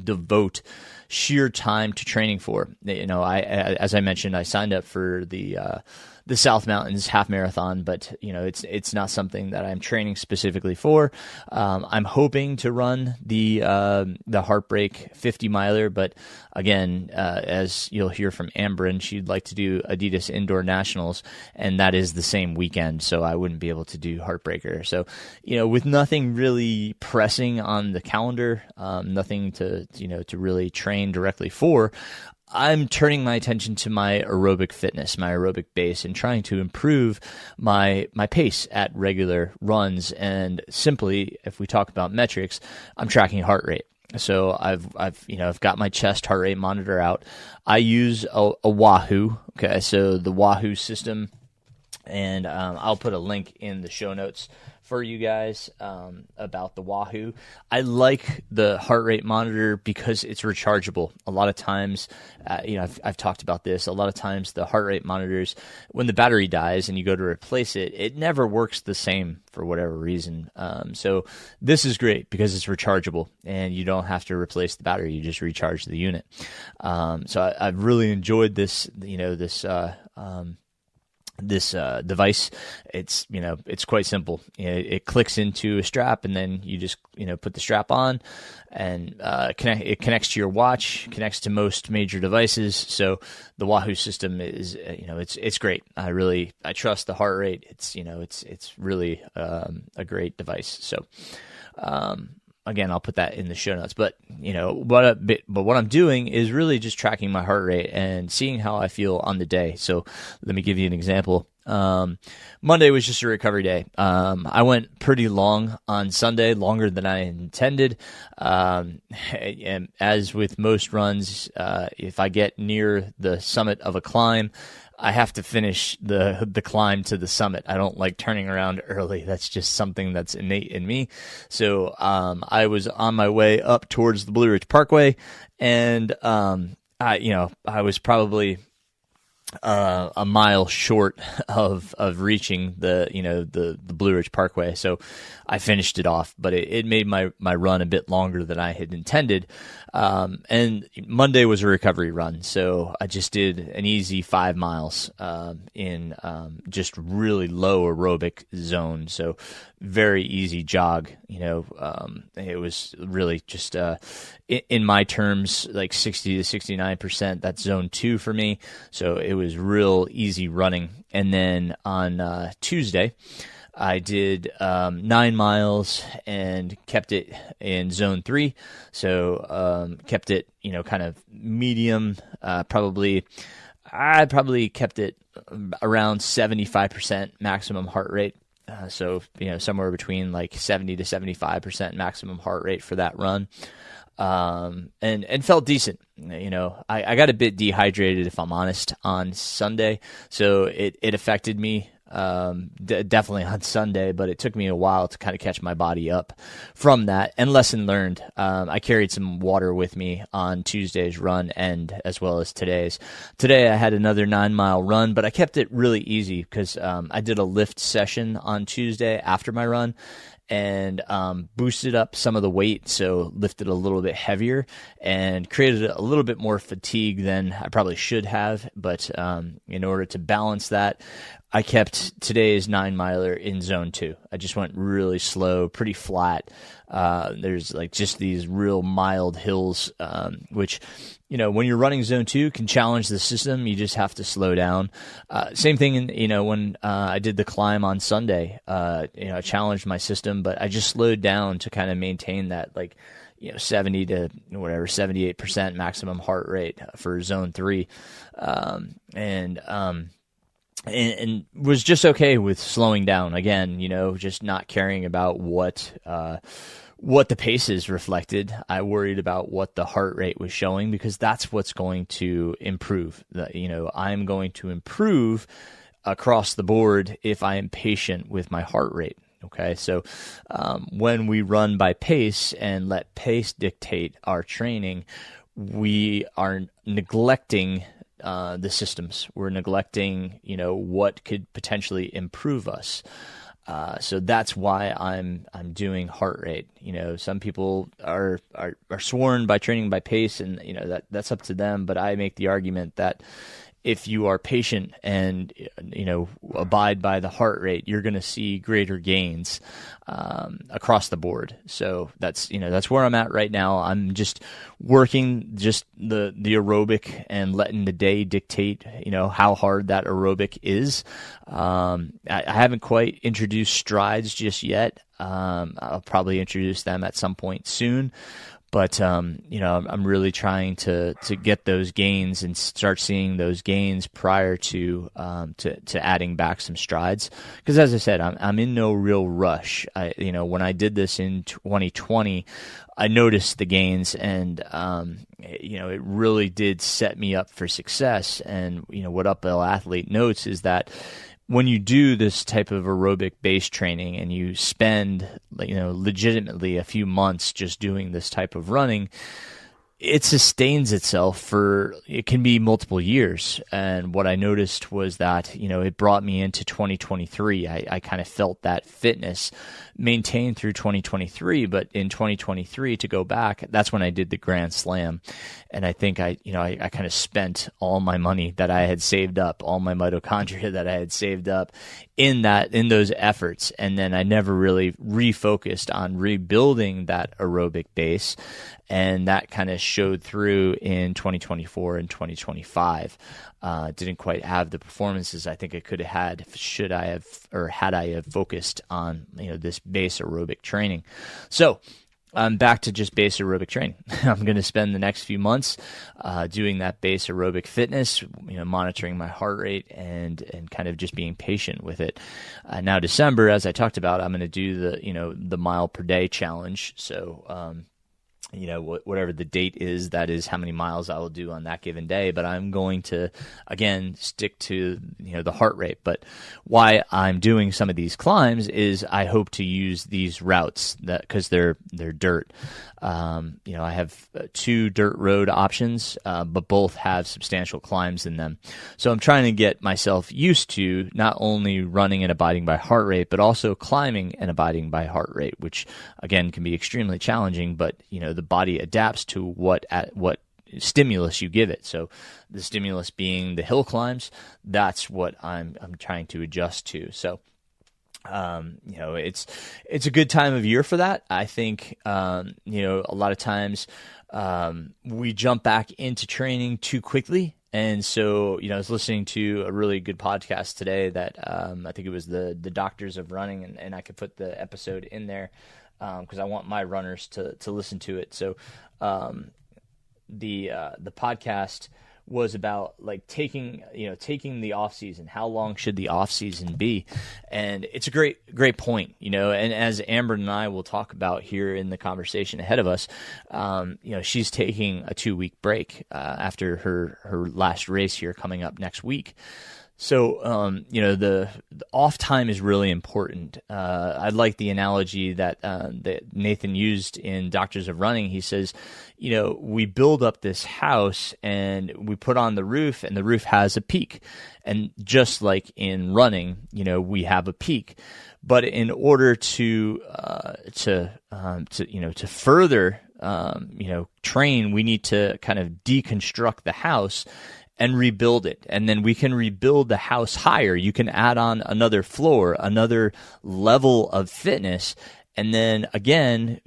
devote sheer time to training for. As I mentioned, I signed up for the South Mountains half marathon, but it's not something that I'm training specifically for. I'm hoping to run the Heartbreak 50 miler, but again, as you'll hear from Ambrin, she'd like to do Adidas Indoor Nationals, and that is the same weekend, so I wouldn't be able to do Heartbreaker. So, with nothing really pressing on the calendar, nothing to really train directly for, I'm turning my attention to my aerobic fitness, my aerobic base, and trying to improve my pace at regular runs. And simply, if we talk about metrics, I'm tracking heart rate. So I've got my chest heart rate monitor out. I use a Wahoo. Okay, so the Wahoo system, and I'll put a link in the show notes for you guys about the Wahoo. I like the heart rate monitor because it's rechargeable. A lot of times, I've talked about this. A lot of times the heart rate monitors, when the battery dies and you go to replace it, it never works the same for whatever reason. So this is great because it's rechargeable and you don't have to replace the battery. You just recharge the unit. So I've really enjoyed this, this device. It's quite simple. It clicks into a strap, and then you just put the strap on, and it connects to your watch, connects to most major devices. So the Wahoo system is it's great. I trust the heart rate. It's really a great device. So again, I'll put that in the show notes. But what I'm doing is really just tracking my heart rate and seeing how I feel on the day. So let me give you an example. Monday was just a recovery day. I went pretty long on Sunday, longer than I intended. And as with most runs, if I get near the summit of a climb, I have to finish the climb to the summit. I don't like turning around early. That's just something that's innate in me. So I was on my way up towards the Blue Ridge Parkway, and I was probably a mile short of reaching the Blue Ridge Parkway. So I finished it off, but it made my run a bit longer than I had intended. And Monday was a recovery run. So I just did an easy 5 miles, in, just really low aerobic zone. So very easy jog. It was really just, in my terms, like 60 to 69%. That's zone 2 for me. So it was real easy running. And then on Tuesday, I did 9 miles and kept it in zone 3. So kept it, kind of medium. I probably kept it around 75% maximum heart rate. So somewhere between like 70 to 75% maximum heart rate for that run. And felt decent. I got a bit dehydrated, if I'm honest, on Sunday. So it affected me, definitely on Sunday, but it took me a while to kind of catch my body up from that. And lesson learned, I carried some water with me on Tuesday's run and as well as today's. Today I had another 9-mile run, but I kept it really easy because I did a lift session on Tuesday after my run, and boosted up some of the weight, so lifted a little bit heavier and created a little bit more fatigue than I probably should have. But in order to balance that, I kept today's 9-miler in zone 2. I just went really slow, pretty flat. There's like just these real mild hills, which, when you're running zone 2 can challenge the system. You just have to slow down. Same thing when I did the climb on Sunday, I challenged my system, but I just slowed down to kind of maintain that 70 to 78% maximum heart rate for zone 3. And was just okay with slowing down again, just not caring about what the paces reflected. I worried about what the heart rate was showing, because that's what's going to improve. I'm going to improve across the board if I am patient with my heart rate. Okay, so when we run by pace and let pace dictate our training, we are neglecting the systems. We're neglecting, what could potentially improve us. So that's why I'm doing heart rate. Some people are sworn by training by pace, and that's up to them. But I make the argument that if you are patient and abide by the heart rate, you're going to see greater gains across the board. So that's where I'm at right now. I'm just working just the aerobic and letting the day dictate how hard that aerobic is. I haven't quite introduced strides just yet. I'll probably introduce them at some point soon. But I'm really trying to get those gains and start seeing those gains prior to adding back some strides. Because as I said, I'm in no real rush. When I did this in 2020, I noticed the gains, and it really did set me up for success. And what Uphill Athlete notes is that when you do this type of aerobic base training and you spend, legitimately a few months just doing this type of running, it sustains itself for, it can be multiple years. And what I noticed was that, it brought me into 2023. I kind of felt that fitness maintained through 2023, but in 2023 to go back, that's when I did the Grand Slam. And I think I kind of spent all my money that I had saved up, all my mitochondria that I had saved up in those efforts. And then I never really refocused on rebuilding that aerobic base. And that kind of showed through in 2024 and 2025. Didn't quite have the performances I think I could have had had I have focused on this base aerobic training. So I'm back to just base aerobic training. I'm going to spend the next few months doing that base aerobic fitness, monitoring my heart rate and kind of just being patient with it. Now December, as I talked about, I'm going to do the mile per day challenge. So whatever the date is, that is how many miles I will do on that given day. But I'm going to, again, stick to, the heart rate. But why I'm doing some of these climbs is I hope to use these routes because they're dirt. I have 2 dirt road options, but both have substantial climbs in them. So I'm trying to get myself used to not only running and abiding by heart rate, but also climbing and abiding by heart rate, which again can be extremely challenging, but the body adapts to what stimulus you give it. So the stimulus being the hill climbs, that's what I'm trying to adjust to. So it's a good time of year for that. I think, a lot of times, we jump back into training too quickly. And so, I was listening to a really good podcast today that, I think it was the Doctors of Running, and I could put the episode in there, cause I want my runners to listen to it. So, the podcast was about taking the off season. How long should the off season be? And it's a great point, and as Ambrin and I will talk about here in the conversation ahead of us, she's taking a 2-week break after her last race here coming up next week. So, the off time is really important. I like the analogy that Nathan used in Doctors of Running. He says, we build up this house and we put on the roof, and the roof has a peak. And just like in running, we have a peak. But in order to further, train, we need to kind of deconstruct the house and rebuild it. And then we can rebuild the house higher. You can add on another floor, another level of fitness, and then again,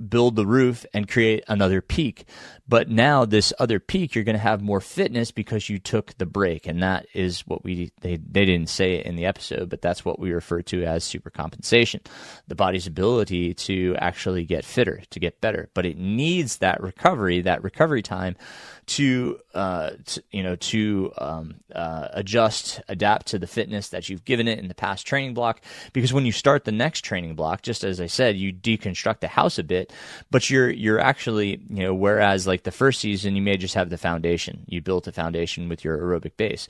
build the roof and create another peak. But now this other peak, you're going to have more fitness because you took the break. And that is what they didn't say it in the episode, but that's what we refer to as supercompensation, the body's ability to actually get fitter, to get better. But it needs that recovery time to adjust, adapt to the fitness that you've given it in the past training block. Because when you start the next training block, just as I said, you deconstruct the house a bit, but you're actually, whereas like the first season, you may just have the foundation. You built a foundation with your aerobic base.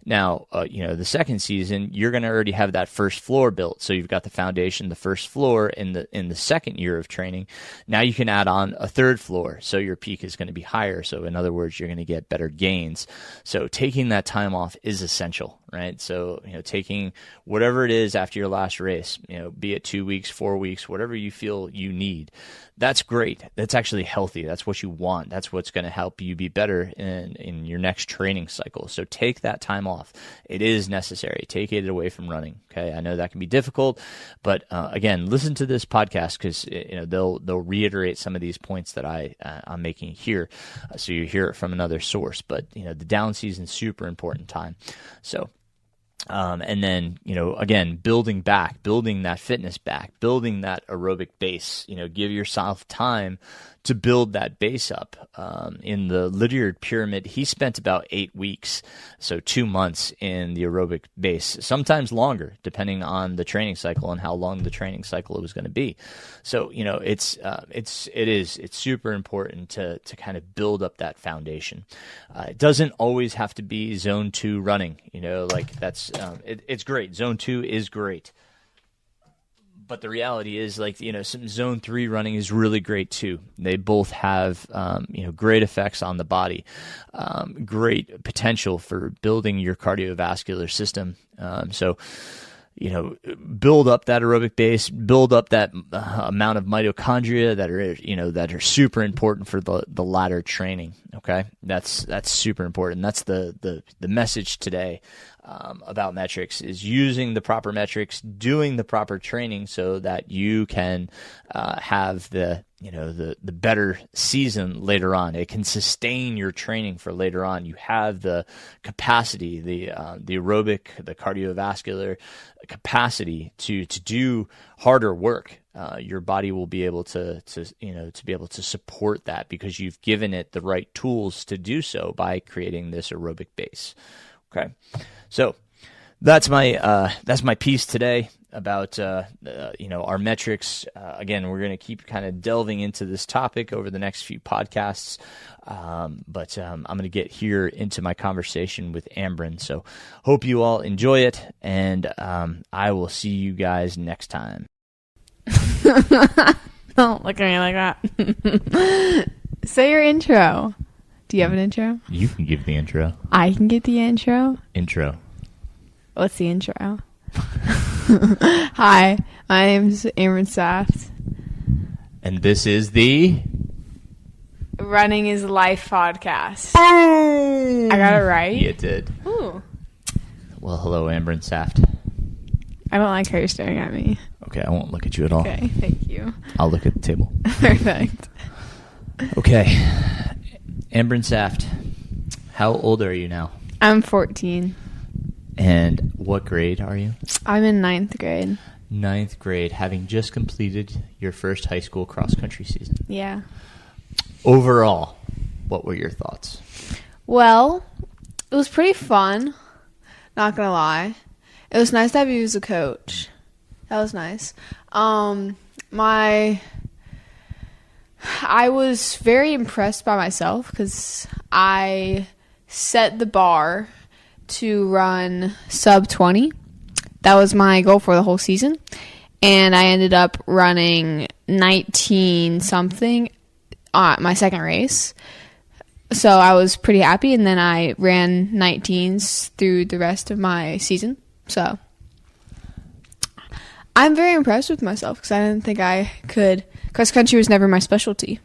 Now, the second season, you're going to already have that first floor built. So you've got the foundation, the first floor in the second year of training. Now you can add on a third floor. So your peak is going to be higher. So in other words, you're going to get better gains. So taking that time off is essential, right? So, taking whatever it is after your last race, be it 2 weeks, 4 weeks, whatever you feel you need, that's great. That's actually healthy. That's what you want. That's what's going to help you be better in your next training cycle. So take that time off. It is necessary. Take it away from running. Okay. I know that can be difficult, but again, listen to this podcast because they'll reiterate some of these points that I'm making here. So you hear it from another source, but the down season, super important time. So, and then, again, building that fitness back, building that aerobic base, give yourself time to build that base up. In the Lydiard pyramid, he spent about 8 weeks, so 2 months in the aerobic base, sometimes longer, depending on the training cycle and how long the training cycle was going to be. So, it's super important to kind of build up that foundation. It doesn't always have to be zone 2 running, it's great. Zone 2 is great. But the reality is, some zone 3 running is really great too. They both have, great effects on the body, great potential for building your cardiovascular system. Build up that aerobic base, build up that amount of mitochondria that are super important for the latter training. Okay, that's super important. That's the message today about metrics is using the proper metrics, doing the proper training so that you can have the better season later on. It can sustain your training for later on. You have the capacity, the aerobic, the cardiovascular capacity to do harder work. Your body will be able to support that because you've given it the right tools to do so by creating this aerobic base. Okay, so that's my piece today about our metrics. Again, we're going to keep kind of delving into this topic over the next few podcasts, but I'm going to get here into my conversation with Ambrin. So hope you all enjoy it, and I will see you guys next time. Don't look at me like that. Say your intro. Do you have an intro? You can give the intro. I can get the intro? Intro. What's the intro? Hi, my name's Ambrin Saft. And this is the Running is Life podcast. Boom! I got it right? You did. Ooh. Well, hello, Ambrin Saft. I don't like how you're staring at me. Okay, I won't look at you at all. Okay, thank you. I'll look at the table. Perfect. Okay. Ambrin Saft, how old are you now? I'm 14. And what grade are you? I'm in 9th grade. 9th grade, having just completed your first high school cross-country season. Yeah. Overall, what were your thoughts? Well, it was pretty fun, not gonna lie. It was nice to have you as a coach. That was nice. I was very impressed by myself because I set the bar to run sub 20. That was my goal for the whole season. And I ended up running 19 something on my second race. So I was pretty happy. And then I ran 19s through the rest of my season. So I'm very impressed with myself because I didn't think I could. Cross country was never my specialty.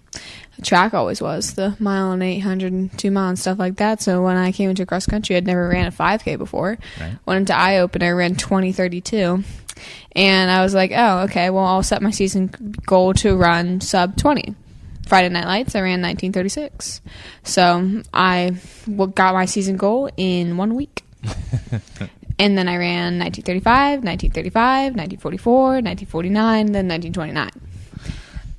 track always was, the mile and 800 and 2 mile and stuff like that. So when I came into cross country, I'd never ran a 5K before. Right. Went into eye opener, ran 20:32, and I was like, oh, okay, well, I'll set my season goal to run sub 20. Friday Night Lights, I ran 19:36. So I got my season goal in 1 week. And then I ran 19:35, 19:35, 19:44, 19:49, then 19:29.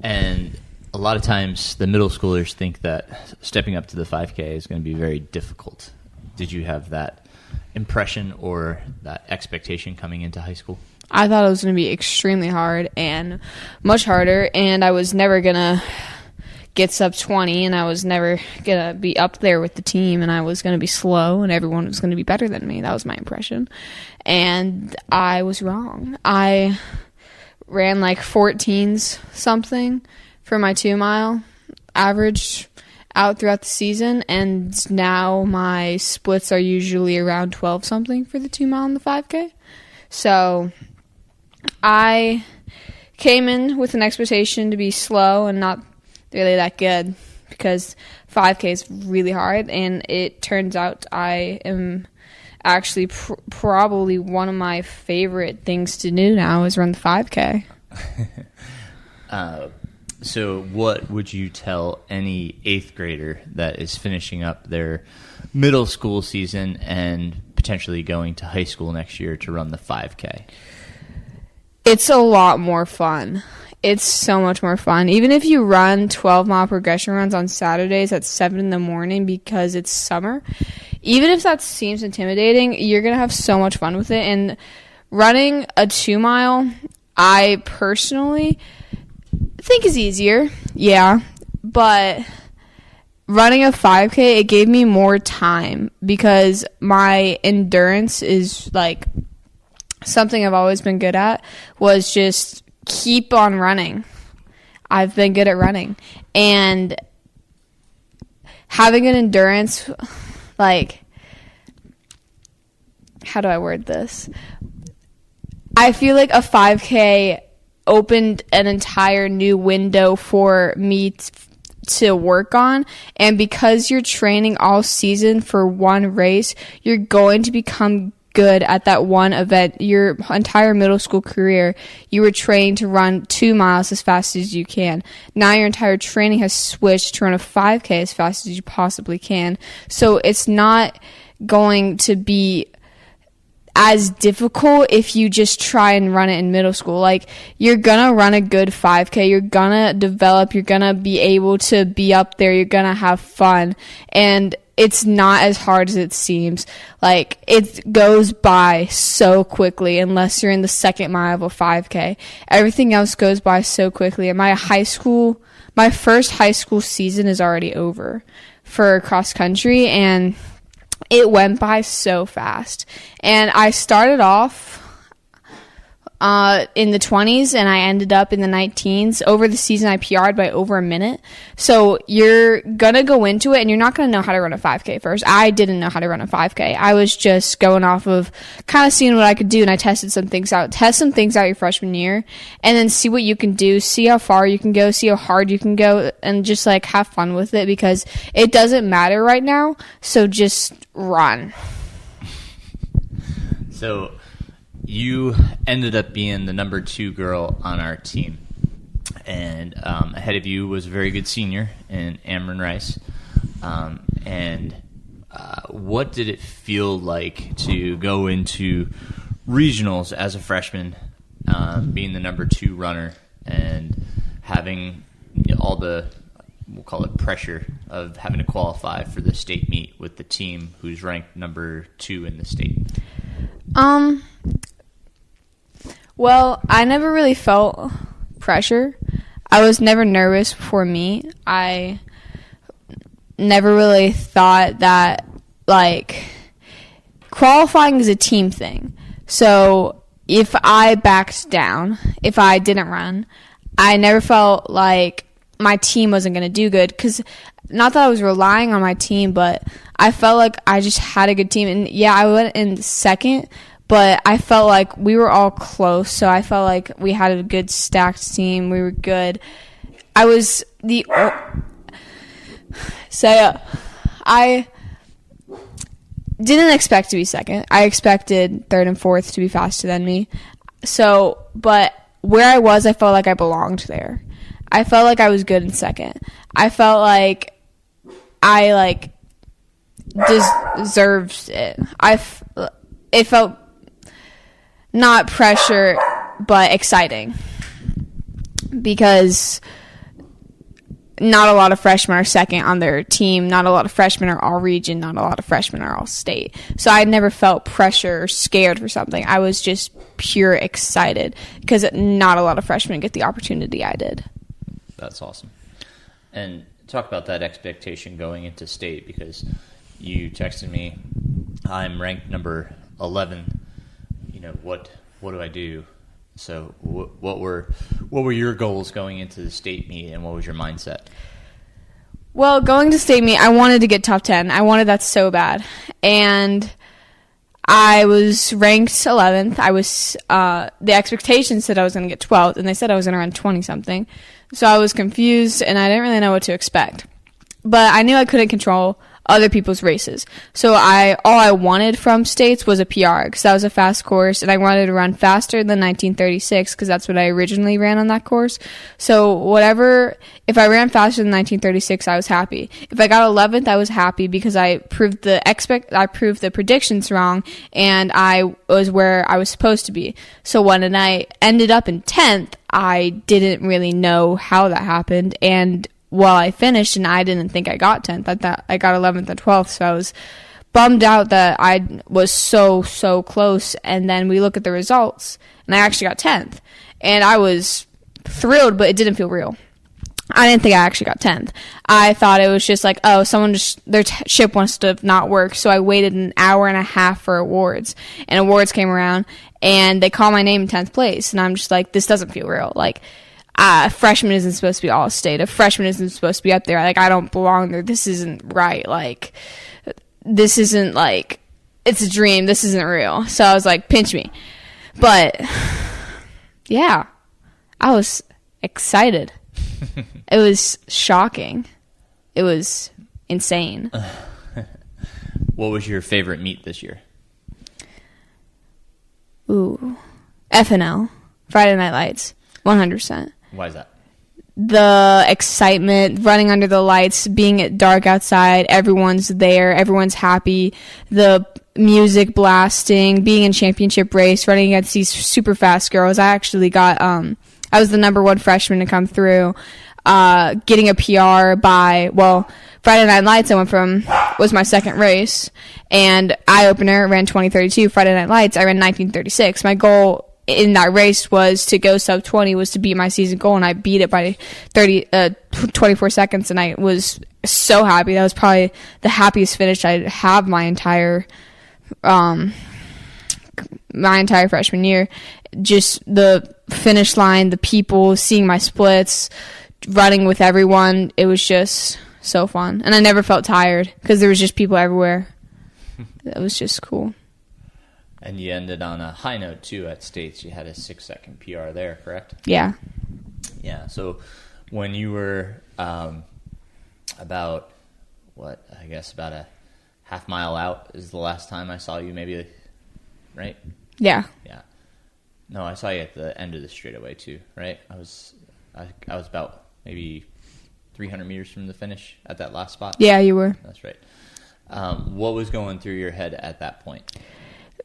And a lot of times the middle schoolers think that stepping up to the 5K is going to be very difficult. Did you have that impression or that expectation coming into high school? I thought it was going to be extremely hard and much harder, and I was never going to get sub 20, and I was never going to be up there with the team, and I was going to be slow, and everyone was going to be better than me. That was my impression. And I was wrong. I ran like 14s something for my 2 mile average out throughout the season, and now my splits are usually around 12 something for the 2 mile and the 5K. So I came in with an expectation to be slow and not really that good, because 5K is really hard, and it turns out I am actually probably one of my favorite things to do now is run the 5K. So what would you tell any 8th grader that is finishing up their middle school season and potentially going to high school next year to run the 5K? It's a lot more fun. It's so much more fun. Even if you run 12-mile progression runs on Saturdays at 7 in the morning because it's summer, even if that seems intimidating, you're going to have so much fun with it. And running a 2 mile, I personally think is easier. Yeah. But running a 5K, it gave me more time because my endurance is like something I've always been good at, was just keep on running. I've been good at running. And having an endurance, like, how do I word this? I feel like a 5K opened an entire new window for me to work on. And because you're training all season for one race, you're going to become good at that one event. Your entire middle school career, you were trained to run 2 miles as fast as you can. Now your entire training has switched to run a 5K as fast as you possibly can. So it's not going to be as difficult if you just try and run it in middle school. Like, you're gonna run a good 5K, you're gonna develop, you're gonna be able to be up there, you're gonna have fun, and it's not as hard as it seems. Like, it goes by so quickly unless you're in the second mile of a 5K. Everything else goes by so quickly. And my first high school season is already over for cross country, and it went by so fast. And I started off in the 20s, and I ended up in the 19s. Over the season, I PR'd by over a minute. So you're going to go into it, and you're not going to know how to run a 5K first. I didn't know how to run a 5K. I was just going off of kind of seeing what I could do, and I tested some things out. Test some things out your freshman year, and then see what you can do, see how far you can go, see how hard you can go, and just, like, have fun with it, because it doesn't matter right now, so just run. So you ended up being the number 2 girl on our team, and ahead of you was a very good senior in Ambrin Rice. What did it feel like to go into regionals as a freshman, being the number 2 runner and having all the, we'll call it, pressure of having to qualify for the state meet with the team who's ranked number 2 in the state? Well, I never really felt pressure. I was never nervous before me. I never really thought that, like, qualifying is a team thing. So if I backed down, if I didn't run, I never felt like my team wasn't going to do good, because not that I was relying on my team, but I felt like I just had a good team. And yeah, I went in second, but I felt like we were all close, so I felt like we had a good stacked team. We were good. I was So I didn't expect to be second. I expected third and fourth to be faster than me. So, but where I was, I felt like I belonged there. I felt like I was good in second. I felt like I deserved it. It felt not pressure, but exciting, because not a lot of freshmen are second on their team. Not a lot of freshmen are all region. Not a lot of freshmen are all state. So I never felt pressure or scared for something. I was just pure excited because not a lot of freshmen get the opportunity I did. That's awesome. And talk about that expectation going into state, because you texted me, I'm ranked number 11. What do I do? So what were your goals going into the state meet, and what was your mindset? Well, going to state meet, I wanted to get top 10. I wanted that so bad. And I was ranked 11th. I was the expectation said I was going to get 12th, and they said I was going to run 20-something. So I was confused, and I didn't really know what to expect. But I knew I couldn't control other people's races. So all I wanted from states was a PR, because that was a fast course, and I wanted to run faster than 1936, because that's what I originally ran on that course. So if I ran faster than 1936, I was happy. If I got 11th, I was happy, because I proved the predictions wrong, and I was where I was supposed to be. So when I ended up in 10th, I didn't really know how that happened, and I finished, and I didn't think I got 10th. I thought I got 11th and 12th, so I was bummed out that I was so close. And then we look at the results, and I actually got 10th. And I was thrilled, but it didn't feel real. I didn't think I actually got 10th. I thought it was just like, oh, their ship wants to not work. So I waited an hour and a half for awards, and awards came around, and they called my name in 10th place. And I'm just like, this doesn't feel real. Like, a freshman isn't supposed to be all state. A freshman isn't supposed to be up there. Like, I don't belong there. This isn't right. Like, this isn't like, it's a dream. This isn't real. So I was like, pinch me. But yeah, I was excited. It was shocking. It was insane. What was your favorite meet this year? Ooh, FNL, Friday Night Lights, 100%. Why is that? The excitement, running under the lights, being dark outside, everyone's there, everyone's happy, the music blasting, being in championship race, running against these super fast girls. I actually got, I was the number one freshman to come through, getting a PR Friday Night Lights was my second race, and Eye Opener ran 2032, Friday Night Lights, I ran 1936. My goal in that race was to go sub 20, was to beat my season goal, and I beat it by 24 seconds, and I was so happy. That was probably the happiest finish I'd have my entire freshman year. Just the finish line, the people, seeing my splits, running with everyone, it was just so fun. And I never felt tired because there was just people everywhere. It was just cool. And you ended on a high note, too, at States. You had a 6-second PR there, correct? Yeah. Yeah, so when you were about a half mile out is the last time I saw you, maybe, right? Yeah. Yeah. No, I saw you at the end of the straightaway, too, right? I was about maybe 300 meters from the finish at that last spot. Yeah, you were. That's right. What was going through your head at that point?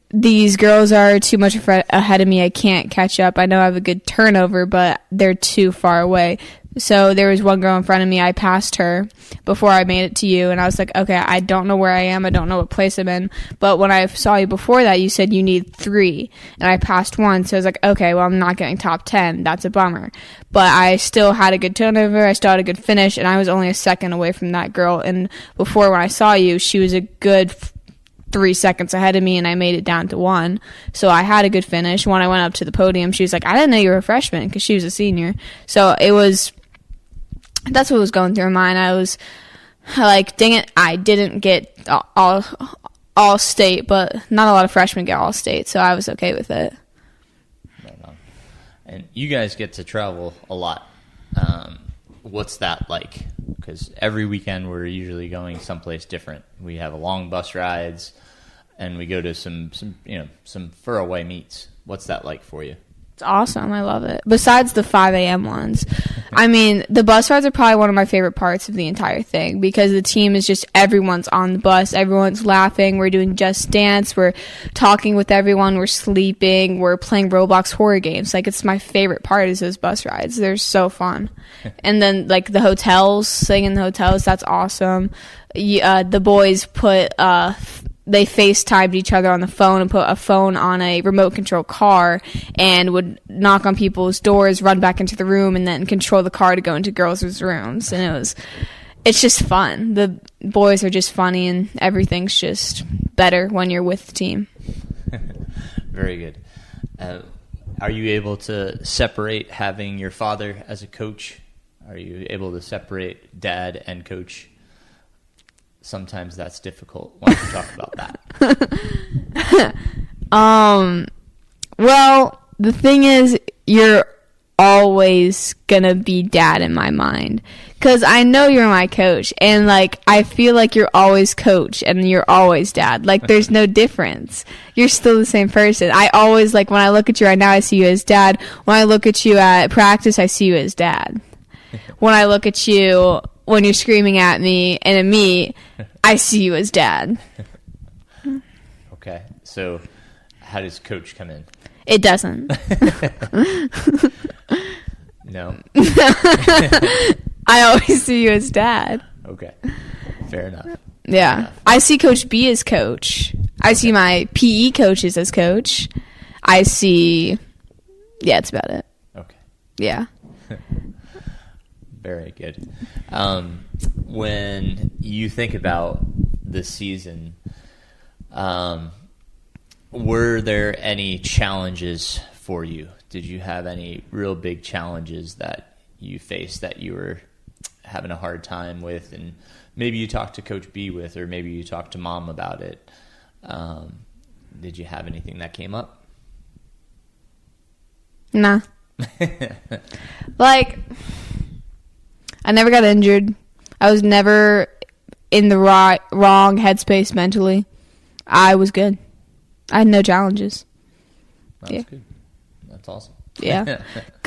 These girls are too much ahead of me. I can't catch up. I know I have a good turnover, but they're too far away. So there was one girl in front of me. I passed her before I made it to you, and I was like, okay, I don't know where I am. I don't know what place I'm in. But when I saw you before that, you said you need 3, and I passed 1. So I was like, okay, well, I'm not getting top 10. That's a bummer. But I still had a good turnover. I still had a good finish, and I was only a second away from that girl. And before, when I saw you, she was a good 3 seconds ahead of me, and I made it down to 1. So I had a good finish. When I went up to the podium, she was like, I didn't know you were a freshman, because she was a senior. So that's what was going through my mind. I was like, dang it, I didn't get all state, but not a lot of freshmen get all state, so I was okay with it. Right on. And you guys get to travel a lot. what's that like? Because every weekend we're usually going someplace different. We have long bus rides, and we go to some faraway meets. What's that like for you? It's awesome. I love it. Besides the 5 a.m. ones. I mean, the bus rides are probably one of my favorite parts of the entire thing because the team is just everyone's on the bus. Everyone's laughing. We're doing Just Dance. We're talking with everyone. We're sleeping. We're playing Roblox horror games. Like, it's my favorite part is those bus rides. They're so fun. And then, like, the hotels, staying in the hotels, that's awesome. The boys put... they FaceTimed each other on the phone and put a phone on a remote control car and would knock on people's doors, run back into the room, and then control the car to go into girls' rooms. And it's just fun. The boys are just funny, and everything's just better when you're with the team. Very good. Are you able to separate having your father as a coach? Are you able to separate dad and coach? Sometimes that's difficult. Why don't you talk about that? Well, the thing is, you're always gonna be dad in my mind. Because I know you're my coach, and, like, I feel like you're always coach, and you're always dad. Like, there's no difference. You're still the same person. I always, like, when I look at you right now, I see you as dad. When I look at you at practice, I see you as dad. When I look at you... when you're screaming at me and at me, I see you as dad. Okay. So how does coach come in? It doesn't. No. I always see you as dad. Okay. Fair enough. Yeah. Fair enough. I see Coach B as coach. I see my PE coaches as coach. I see... yeah, that's about it. Okay. Yeah. Very good. When you think about the season, were there any challenges for you? Did you have any real big challenges that you faced that you were having a hard time with, and maybe you talked to Coach B with, or maybe you talked to Mom about it? Did you have anything that came up? Nah. Like... I never got injured. I was never in the wrong headspace mentally. I was good. I had no challenges. That's good. That's awesome. Yeah.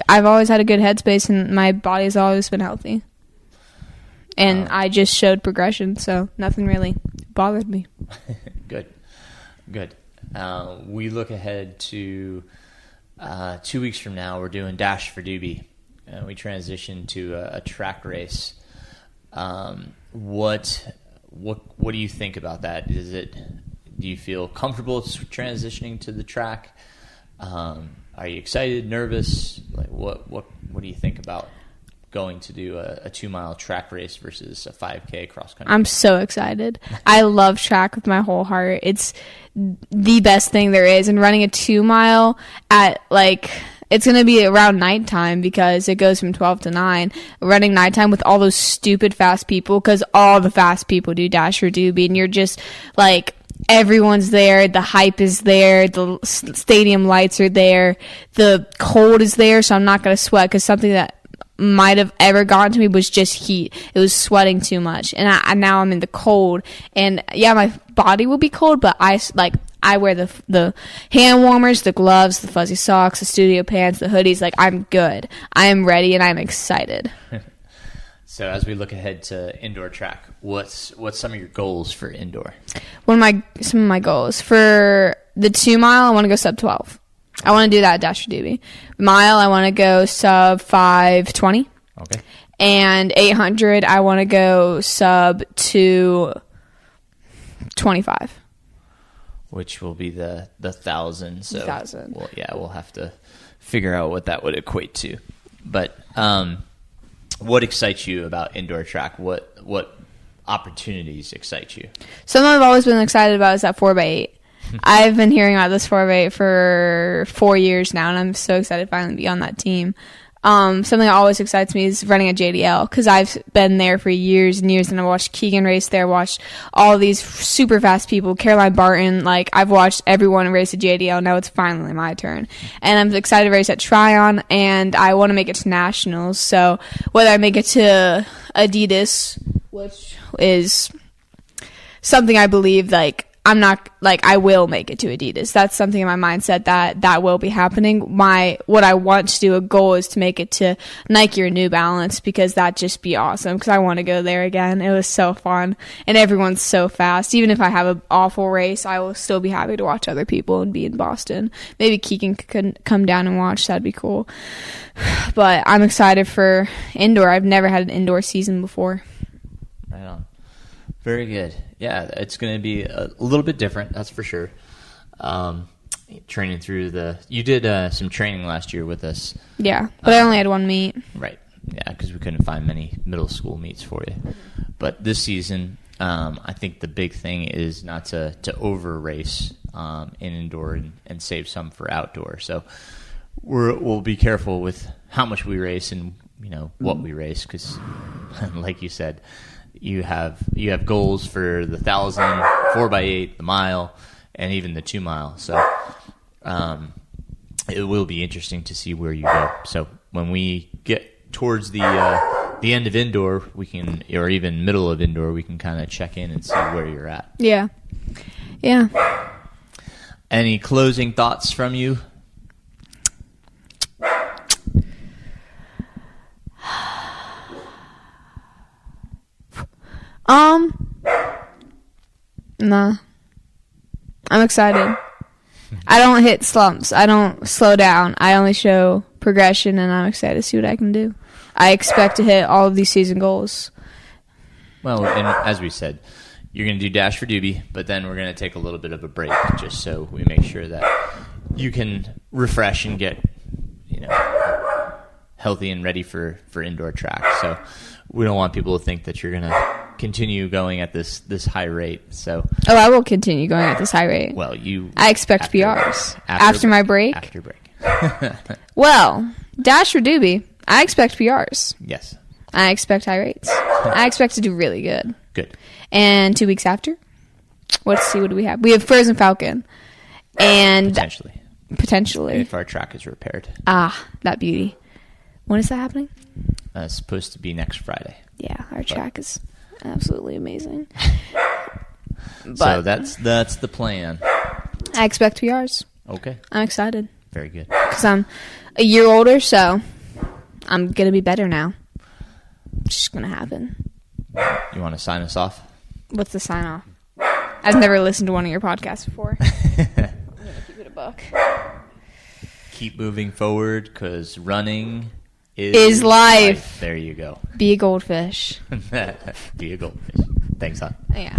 I've always had a good headspace, and my body's always been healthy. And I just showed progression, so nothing really bothered me. Good. We look ahead to 2 weeks from now. We're doing Dash for Doobie. We transition to a track race. What do you think about that? Do you feel comfortable transitioning to the track? Are you excited, nervous? Like what do you think about going to do a 2-mile track race versus a 5K cross country? I'm so excited. I love track with my whole heart. It's the best thing there is. And running a 2-mile at it's going to be around nighttime because it goes from 12 to 9. Running nighttime with all those stupid fast people, because all the fast people do Dash or Doobie, and you're just like, everyone's there. The hype is there. The stadium lights are there. The cold is there, so I'm not going to sweat, because something that might have ever gotten to me was just heat. It was sweating too much, and now I'm in the cold, and yeah, my body will be cold, but I wear the hand warmers, the gloves, the fuzzy socks, the studio pants, the hoodies. Like, I'm good. I am ready, and I'm excited. So as we look ahead to indoor track, what's some of your goals for indoor? Some of my goals for the 2-mile, I want to go sub 12. I want to do that at Dash or Doobie. Mile, I want to go sub 5:20. Okay. And 800, I want to go sub 2:25. Which will be the 1,000. So 1,000. Well, yeah, we'll have to figure out what that would equate to. But what excites you about indoor track? What opportunities excite you? Something I've always been excited about is that 4x8. I've been hearing about this 4x8 for 4 years now, and I'm so excited to finally be on that team. Something that always excites me is running a JDL because I've been there for years and years, and I watched Keegan race there, watched all these super fast people, Caroline Barton, like I've watched everyone race a JDL. Now it's finally my turn, and I'm excited to race at Tryon, and I want to make it to nationals. So whether I make it to Adidas, which is something I believe, like I'm not, like, I will make it to Adidas. That's something in my mindset that will be happening. What I want to do, a goal is to make it to Nike or New Balance, because that'd just be awesome, because I want to go there again. It was so fun, and everyone's so fast. Even if I have an awful race, I will still be happy to watch other people and be in Boston. Maybe Keegan could come down and watch. That'd be cool. But I'm excited for indoor. I've never had an indoor season before. Right on. Very good. Yeah, it's going to be a little bit different, that's for sure. Training through you did some training last year with us. Yeah, but I only had one meet. Right. Yeah, because we couldn't find many middle school meets for you. But this season, I think the big thing is not to over race in indoor and save some for outdoor. So we'll be careful with how much we race and what we race, because like you said, you have goals for the 1,000, 4x8, the mile, and even the 2 mile. So it will be interesting to see where you go. So when we get towards the end of indoor, we can, or even middle of indoor, we can kind of check in and see where you're at. Yeah. Yeah. Any closing thoughts from you? Nah. I'm excited. I don't hit slumps. I don't slow down. I only show progression, and I'm excited to see what I can do. I expect to hit all of these season goals. Well, and as we said, you're going to do Dash for Doobie, but then we're going to take a little bit of a break just so we make sure that you can refresh and get, healthy and ready for indoor track. So we don't want people to think that you're going to continue going at this high rate. So I will continue going at this high rate. Well, I expect PRs after my break. After break. Well, Dash for Doobie, I expect PRs. Yes. I expect high rates. I expect to do really good. Good. And 2 weeks after, let's see, what do we have? We have Frozen Falcon. And potentially. If our track is repaired. That beauty. When is that happening? It's supposed to be next Friday. Yeah, our track is absolutely amazing. So that's the plan. I expect PRs. Okay. I'm excited. Very good. Because I'm a year older, so I'm going to be better now. It's just going to happen. You want to sign us off? What's the sign off? I've never listened to one of your podcasts before. I'm going to keep it a buck. Keep moving forward, because running is life. There you go. Be a goldfish. Be a goldfish. Thanks, hon. Yeah.